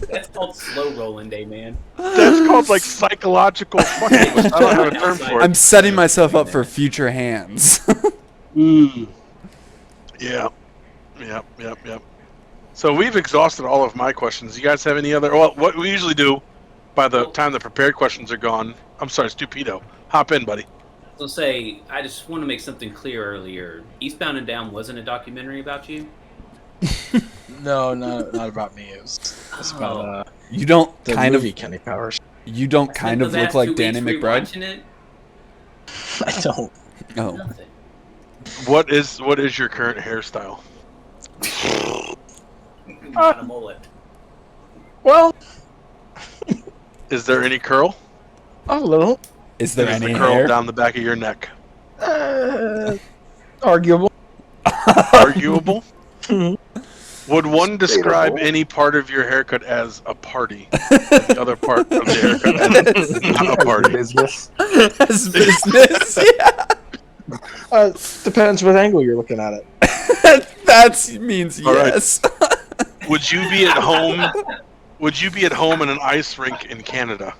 That's called slow rolling day, man. That's called like psychological fucking. I don't have a term for it. I'm setting myself up for future hands. Yeah. Yep. So we've exhausted all of my questions. You guys have any other? Well, what we usually do by the time the prepared questions are gone. I'm sorry, Stupido. Hop in, buddy. So say, I just want to make something clear earlier. Eastbound and Down wasn't a documentary about you? No, not about me. It's about You don't the kind movie of. Kenny Powers. You don't kind of Those look last like 2 Danny weeks McBride. rewatching it, I don't. Oh, nothing. What is your current hairstyle? Not a mullet. Well, Is there any curl? a little. is there Is any the curl hair? down the back of your neck Arguable. arguable? Mhm. Would one describe any part of your haircut as a party, and the other part of the haircut as not a party? Business. As business. Yeah. Depends what angle you're looking at it. That means All right. yes. Would you be at home? Would you be at home in an ice rink in Canada?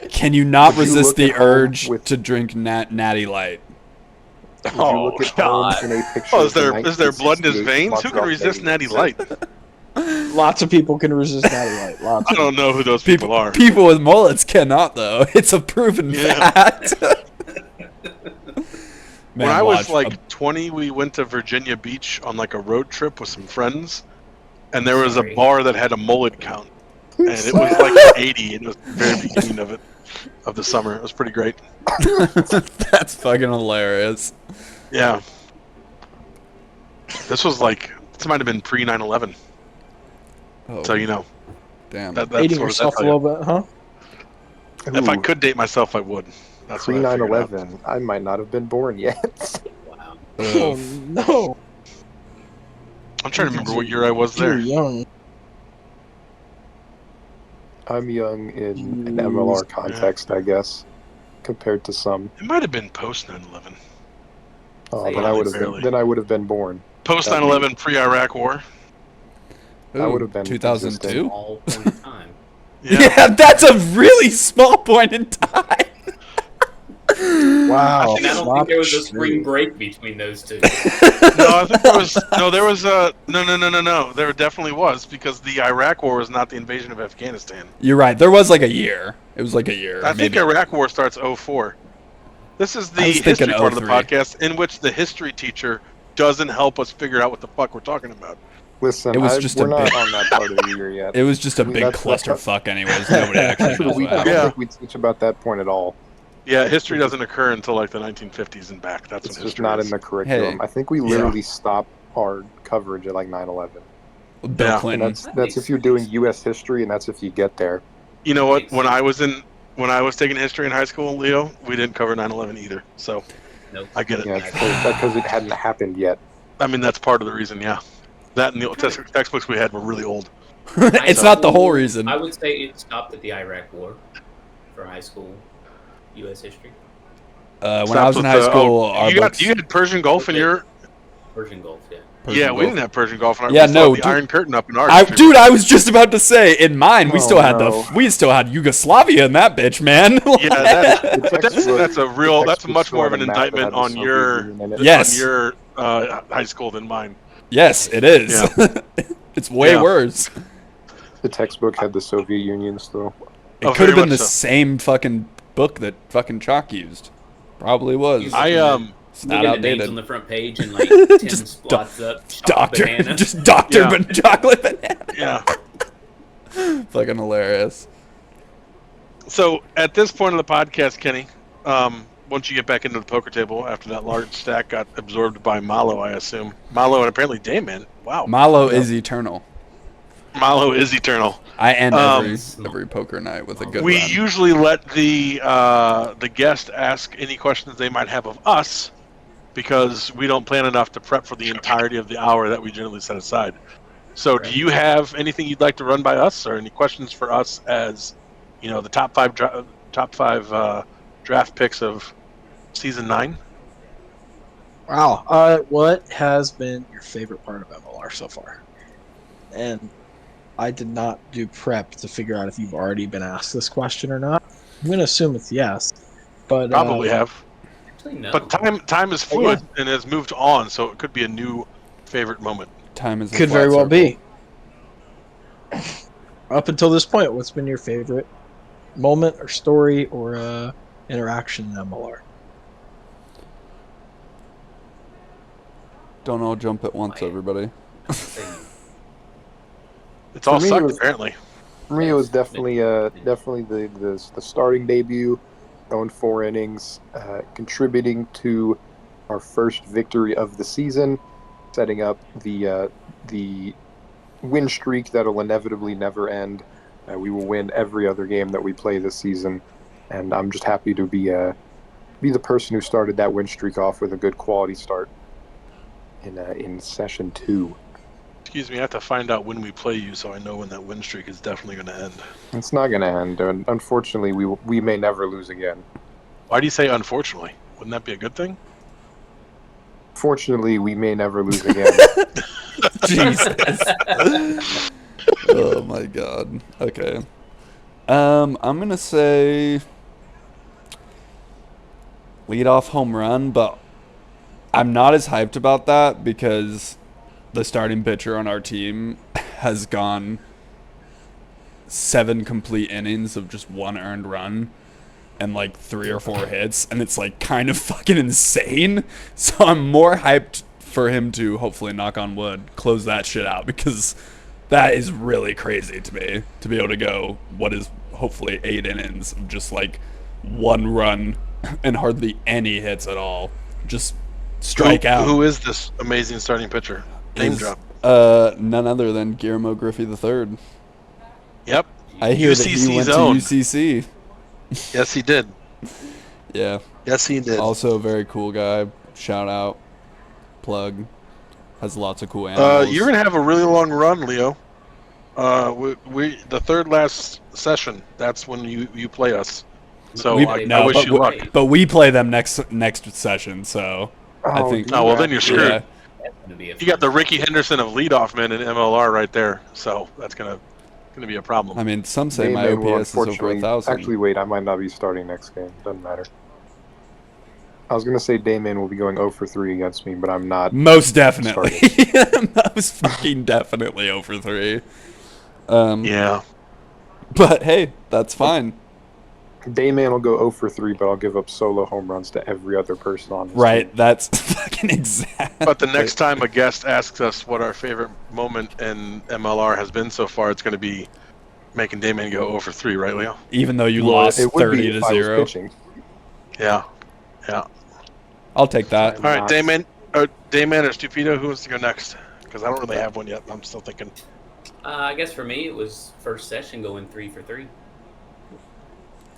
Can you not Would you resist look the at home urge with- to drink Natty Light? Would you look at home in a picture Oh, of is the there blood in his 1968 veins? Who can Montreal resist Canadiens? Natty Light? Lots of people can resist Natty Light. Lots. I don't know who those people are. People with mullets cannot, though. It's a proven Yeah. fact. When Man, I was watch. like 20, we went to Virginia Beach on like a road trip with some friends, and there was a Sorry. bar that had a mullet count, and it was like 80, and it was the very beginning of the summer. It was pretty great. That's fucking hilarious. Yeah. This might have been pre 9/11. Oh, So you know, damn. that's Dating what yourself a tell you. little bit, huh? If I Ooh, could date myself, I would. That's pre what I figured out. 9/11, I might not have been born yet. Wow. Oh no! I'm trying to remember what year I was You're there. young. I'm young in an MLR context, I guess, compared to some. It might have been post 9/11. Oh, So, then yeah, I would have barely. been. Then I would have been born. Post That'd 9/11, pre-Iraq War. I would have been 2002. All point of time. Yeah. That's a really small point in time. Wow. And I don't think there was a spring break between those two. No, I think there was no. There definitely was, because the Iraq War was not the invasion of Afghanistan. You're right. There was like a year. It was like a year. I think Iraq War starts 2004. This is the I was thinking history part of the 03. podcast, in which the history teacher doesn't help us figure out what the fuck we're talking about. Listen, It was just we're a not big- on that part of the year yet. It was just a big That's- clusterfuck, anyways. Nobody actually Actually, knows I what don't happened. Yeah. think we teach about that point at all. Yeah, history doesn't occur until like the 1950s and back. That's It's when just history not is. in the curriculum. Hey. I think we literally stop our coverage at like 9/11. Bill Yeah. And Clinton. that's if you're doing U.S. history, and that's if you get there. You know what? Makes When sense. I was taking history in high school, Leo, we didn't cover 9/11 either. So Nope. I get it. Yeah, because it hadn't happened yet. I mean, that's part of the reason. Yeah, that and the textbooks we had were really old. It's not the whole reason. I would say it stopped at the Iraq War for high school U.S. history. When I Stops was in with high the- school, our you books. had Persian Gulf in your. Persian Gulf, yeah. Persian Yeah, we Gulf. didn't have Persian Gulf in our. Yeah, we still no, had the dude. Iron Curtain up in our. history. Dude, I was just about to say, in mine, we Oh, still had no. we still had Yugoslavia in that bitch, man. Yeah, The textbook- that's a the real. That's textbook much still more of had an a map that indictment had the on Soviet your Union in it. Yes. on your high school than mine. Yes, it is. It's way Yeah. worse. The textbook had the Soviet Union still. It Oh, could have very been the much so. same fucking book that fucking Chalk used. Probably was. I It's Look not at the names outdated. on the front page and like 10 Just spots up. chocolate Doctor, banana. just Doctor Yeah. Chocolate Banana. Yeah. Fucking hilarious. So at this point of the podcast, Kenny, once you get back into the poker table after that large stack got absorbed by Malo, I assume Malo and apparently Dayman. Wow, Malo is eternal. Malo is eternal. I end Um, every poker night with a good We run. usually let the guest ask any questions they might have of us, because we don't plan enough to prep for the entirety of the hour that we generally set aside. So, do you have anything you'd like to run by us, or any questions for us as, you know, the top five draft picks of season 9? Wow. What has been your favorite part of MLR so far? And I did not do prep to figure out if you've already been asked this question or not. I'm going to assume it's yes. But Probably have. Actually, no. But time is fluid and has moved on, so it could be a new favorite moment. Time is a could flat very well circle. be. Up until this point, what's been your favorite moment or story or interaction in MLR? Don't all jump at once, everybody. It's all For me, it sucked, was- apparently. For me, it was definitely the starting debut, going 4 innings, contributing to our first victory of the season, setting up the win streak that'll inevitably never end. We will win every other game that we play this season, and I'm just happy to be the person who started that win streak off with a good quality start in session 2. Excuse me, I have to find out when we play you, so I know when that win streak is definitely going to end. It's not going to end, and unfortunately, we may never lose again. Why do you say unfortunately? Wouldn't that be a good thing? Fortunately, we may never lose again. Jesus. Oh my god. Okay. I'm gonna say leadoff home run, but I'm not as hyped about that because the starting pitcher on our team has gone 7 complete innings of just 1 earned run and like 3 or 4 hits, and it's like kind of fucking insane. So I'm more hyped for him to, hopefully, knock on wood, close that shit out, because that is really crazy to me, to be able to go what is hopefully 8 innings of just like 1 run and hardly any hits at all, just strike out. Who is this amazing starting pitcher? Name Is, drop. none other than Guillermo Griffey III. Yep. I hear that he UCC's went own. to UCC. Yes, he did. Yeah. Yes, he did. Also a very cool guy. Shout out. Plug. Has lots of cool animals. You're gonna have a really long run, Leo. We the third last session. That's when you play us. So We- I no, wish but you we- luck. But we play them next session, so I Oh, think. do Oh well, that. then you're screwed. Yeah. That's gonna be a You got the fun Ricky Henderson of leadoff men in MLR right there. So that's gonna be a problem. I mean, some say my Dayman will OPS is over unfortunately- 1,000. Actually, wait, I might not be starting next game. Doesn't matter. I was gonna say Dayman will be going 0 for 3 against me, but I'm not. Most definitely. Most fucking definitely over 3. Yeah. But hey, that's fine. Dayman will go 0 for 3, but I'll give up solo home runs to every other person on his Right, team. that's fucking exact. But the next time a guest asks us what our favorite moment in MLR has been so far, it's going to be making Dayman go 0 for 3, right, Leo? Even though you Well, lost it would 30 be to if I was 0. pitching. Yeah. Yeah. I'll take that. I'm All right, not- Dayman or Stupido, who wants to go next? Because I don't really have one yet. I'm still thinking. I guess for me, it was first session going 3 for 3.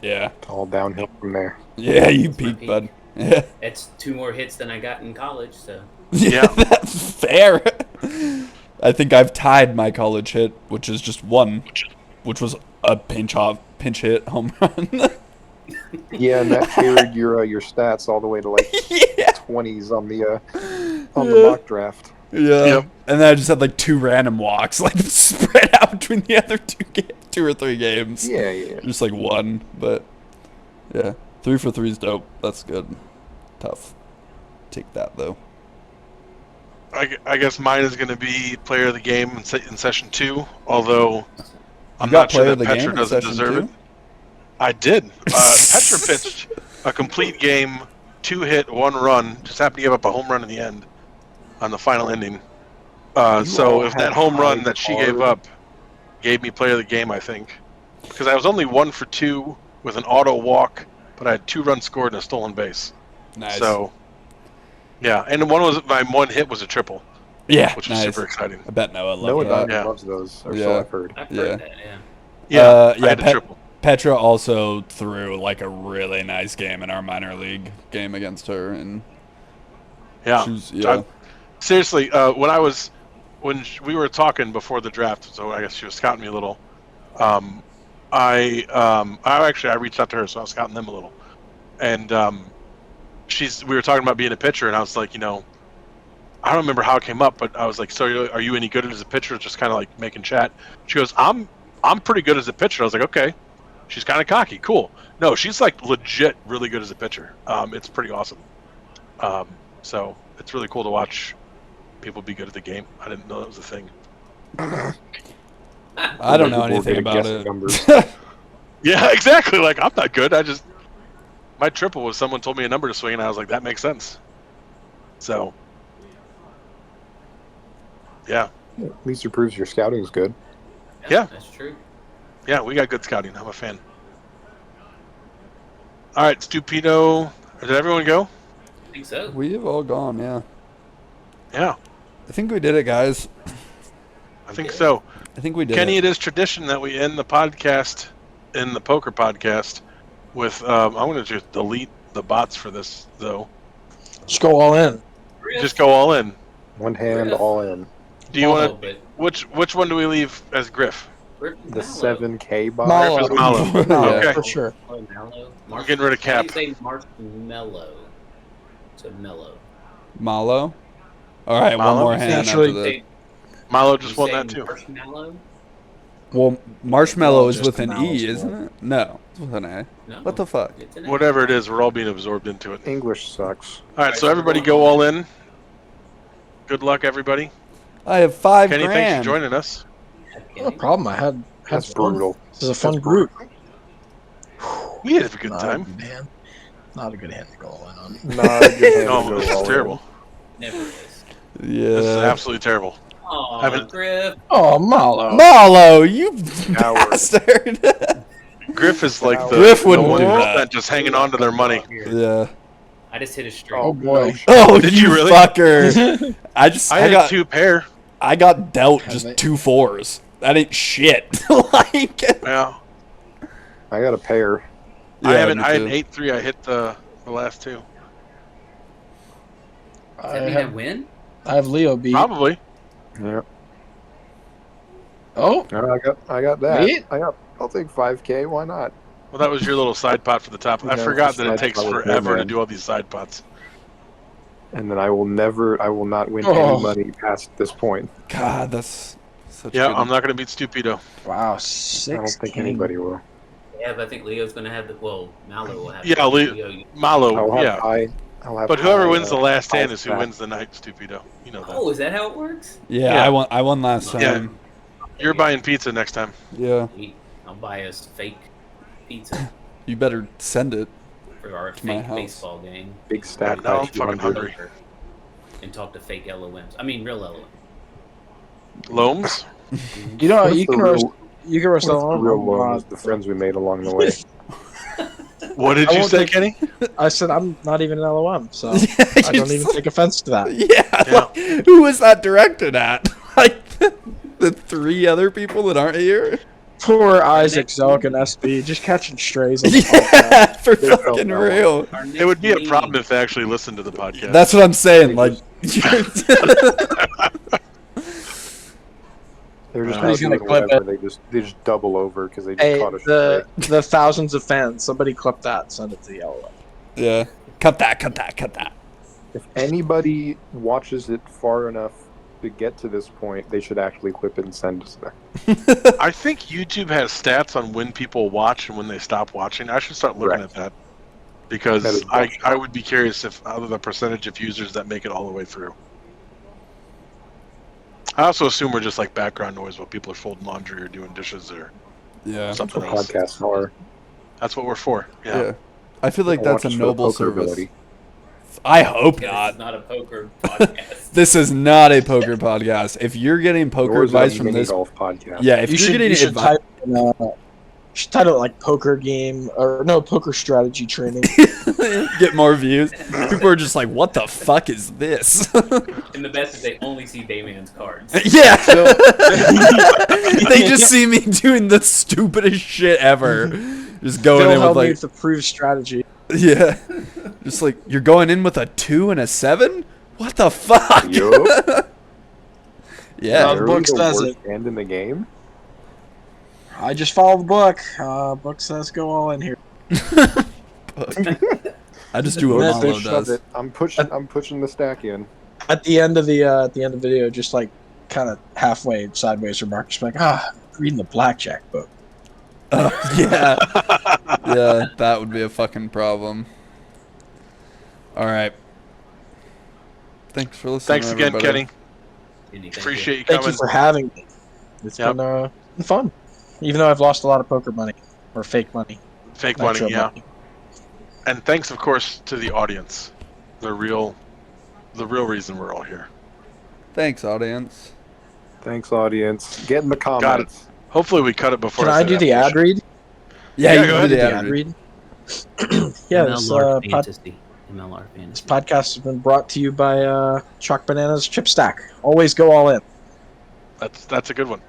Yeah. It's all downhill from there. Yeah, you That's my peaked, peak. bud. Yeah. It's 2 more hits than I got in college, so. Yeah, Yeah. that's fair. I think I've tied my college hit, which is just 1, which was a pinch hit home run. Yeah, and that carried your stats all the way to like Yeah. 20s on the mock draft. Yeah. Yep. And then I just had like 2 random walks, like spread out between the other 2 or 3 games. Yeah. Just like 1, but yeah. 3 for 3 is dope. That's good. Tough. Take that though. I guess mine is going to be player of the game in session 2, although I'm got not sure player that of the game Petra in doesn't session deserve 2? it. I did. Petra pitched a complete game, 2 hit, 1 run, just happened to give up a home run in the end on the final inning. So all if that had home run high that she gave card. up gave me player of the game, I think. Because I was only 1 for 2 with an auto walk, but I had 2 runs scored and a stolen base. Nice. So, yeah. And my 1 hit was a triple, yeah, which was nice. super exciting. I bet Noah loved Noah that. Diamond Yeah. loves those, or Yeah. so I've heard. I've Yeah. heard that, yeah. Yeah, Yeah, I had a triple. Petra also threw like a really nice game in our minor league game against her, and Yeah. she was, yeah. Seriously, when we were talking before the draft, so I guess she was scouting me a little. I reached out to her, so I was scouting them a little, and we were talking about being a pitcher, and I was like, I don't remember how it came up, but I was like, so are you any good as a pitcher? Just kind of like making chat. She goes, I'm pretty good as a pitcher. I was like, okay. She's kind of cocky. Cool. No, she's like legit really good as a pitcher. It's pretty awesome. So it's really cool to watch people be good at the game. I didn't know that was a thing. I don't know People were anything good at about guessing it. numbers. Yeah, exactly. Like, I'm not good. My triple was someone told me a number to swing, and I was like, that makes sense. So, yeah. At least it proves your scouting is good. Yeah. That's true. Yeah, we got good scouting. I'm a fan. All right, Stupido. Did everyone go? I think so. We have all gone, yeah. Yeah, I think we did it, guys. I think so. I think we did Kenny, it. it is tradition that we end the podcast, in the poker podcast, with I'm going to just delete the bots for this, though. Just go all in. Just go all in. One hand, Griff. all in. Do you want to? to? Which one do we leave as Griff? The 7K box. Mallow. Griff is Mallow. Mallow, Okay. for sure. Mallow. We're getting rid of How Cap. do you say marshmallow? To mellow. Malo? All right, Malo? one more hand Naturally- after that. Mallow You just won say that too. Marshmallow? Well, marshmallow Well, is just with an the E, mouse isn't one. it? No, it's with an A. No. What the fuck? It's an Whatever it is, we're all being absorbed into it. English sucks. All right, so everybody go all in. Good luck, everybody. I have 5 Kenny, thanks grand. for joining us. No problem. I had That's fun. brutal. This is a fun That's group. We had a good Not time. A good hand. Not a good hand to go all in on. Nah, good hand No, to go this all is in. terrible. Never is. Yeah. This is absolutely terrible. Oh, Haven't- Griff. Oh, Mallow. Malo, you Coward. bastard. Griff is like the Griff wouldn't the do 1% that. just hanging on to their money. yeah. I just hit a straight. Oh, boy. Oh, Did you you really? fucker. I had got 2 pair. I got dealt Have just they- 2 4s. That ain't shit. Like, Yeah. I got a pair. I yeah, haven't. me I had too. an 8-3. I hit the last 2. Does I that mean I have, win? I have Leo beat. Probably. Yeah. Oh, I got that. Me? I'll take 5K. Why not? Well, that was your little side pot for the top. I Yeah, forgot that it side takes pot with forever to Batman. do all these side pots. And then I will not win Oh. any money past this point. God, that's such Yeah, good. I'm not going to beat Stupido. wow. I 6. don't think anybody will. Yeah, but I think Leo's going to have the. Well, Mallow will have Yeah, the. Malo, I'll have yeah. high But whoever wins the uh, last hand I'll is who back. wins the night, stupido. You know that. Oh, is that how it works? Yeah, Yeah. I won last Yeah. time. You're buying pizza next time. Yeah. I'll buy us fake pizza You better send it. for our To my fake house. baseball game. Big stack Now by I'm fucking 200. hungry. And talk to fake LOMs. I mean, real LOMs. Loams? You know, What's you the can real- roast. You can roast What's all the real of loan them. is the friends we made along the way. What did I you won't say, take- Kenny? I said I'm not even an LOM, so Yeah, I don't even take offense to that. Yeah, Yeah. like, who was that directed at? Like the 3 other people that aren't here? Poor Isaac, next Zelk, and movie. SB just catching strays on the podcast. Yeah, for They felt fucking that real. Our next It would be a meme. problem if they actually listened to the podcast. That's what I'm saying. They Like, They're just Somebody's out gonna doing clip whatever. They just double over because they just Hey, caught a stray. the thousands of fans, somebody clip that, send it to the LOM. yeah, cut that. If anybody watches it far enough to get to this point, they should actually clip it and send it to them. I think YouTube has stats on when people watch and when they stop watching. I should start looking Correct. at that. That Because is I would be curious if out of the percentage of users that make it all the way through. I also assume we're just like background noise while people are folding laundry or doing dishes or Yeah, That's something what else. podcasts are. That's what we're for. Yeah. yeah. I feel like Don't that's a watch for the noble poker service. ability. I hope This not. is not a poker podcast. This is not a poker podcast. If you're getting poker Nor is it a advice from mini this, golf podcast. yeah, if You you're should, getting you should advice, type in, you should title it like poker game or no poker strategy training. get more views. People are just like, "What the fuck is this?" And the best is they only see Dayman's cards. Yeah, they just see me doing the stupidest shit ever. Just going They'll in with help me like, with the prove strategy. yeah, just like you're going in with a 2 and a 7. What the fuck? Yup. Yeah, the Literally book the says worst hand in the game. I just follow the book. Book says go all in here. I just do what That's Malo Fish shove does. it. I'm pushing the stack in. At the end of the video, just like kind of halfway sideways remark, just like reading the blackjack book. Yeah, yeah, that would be a fucking problem. All right. Thanks for listening. Thanks again, everybody. Kenny. Thank Appreciate you Thank coming. you for having me. It's Yep. been fun, even though I've lost a lot of poker money or fake money. Fake Not money, real yeah. money. And thanks, of course, to the audience. The real reason we're all here. Thanks, audience. Thanks, audience. Get in the comments. Hopefully, we cut it before. Can I do the ad read? Yeah, Yeah, you go can ahead. do The the ad ad read. read. Yeah, this, MLR Fantasy. MLR this Fantasy. podcast has been brought to you by Chalk Bananas Chip Stack. Always go all in. That's a good one.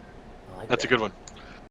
I like That's a that. good one.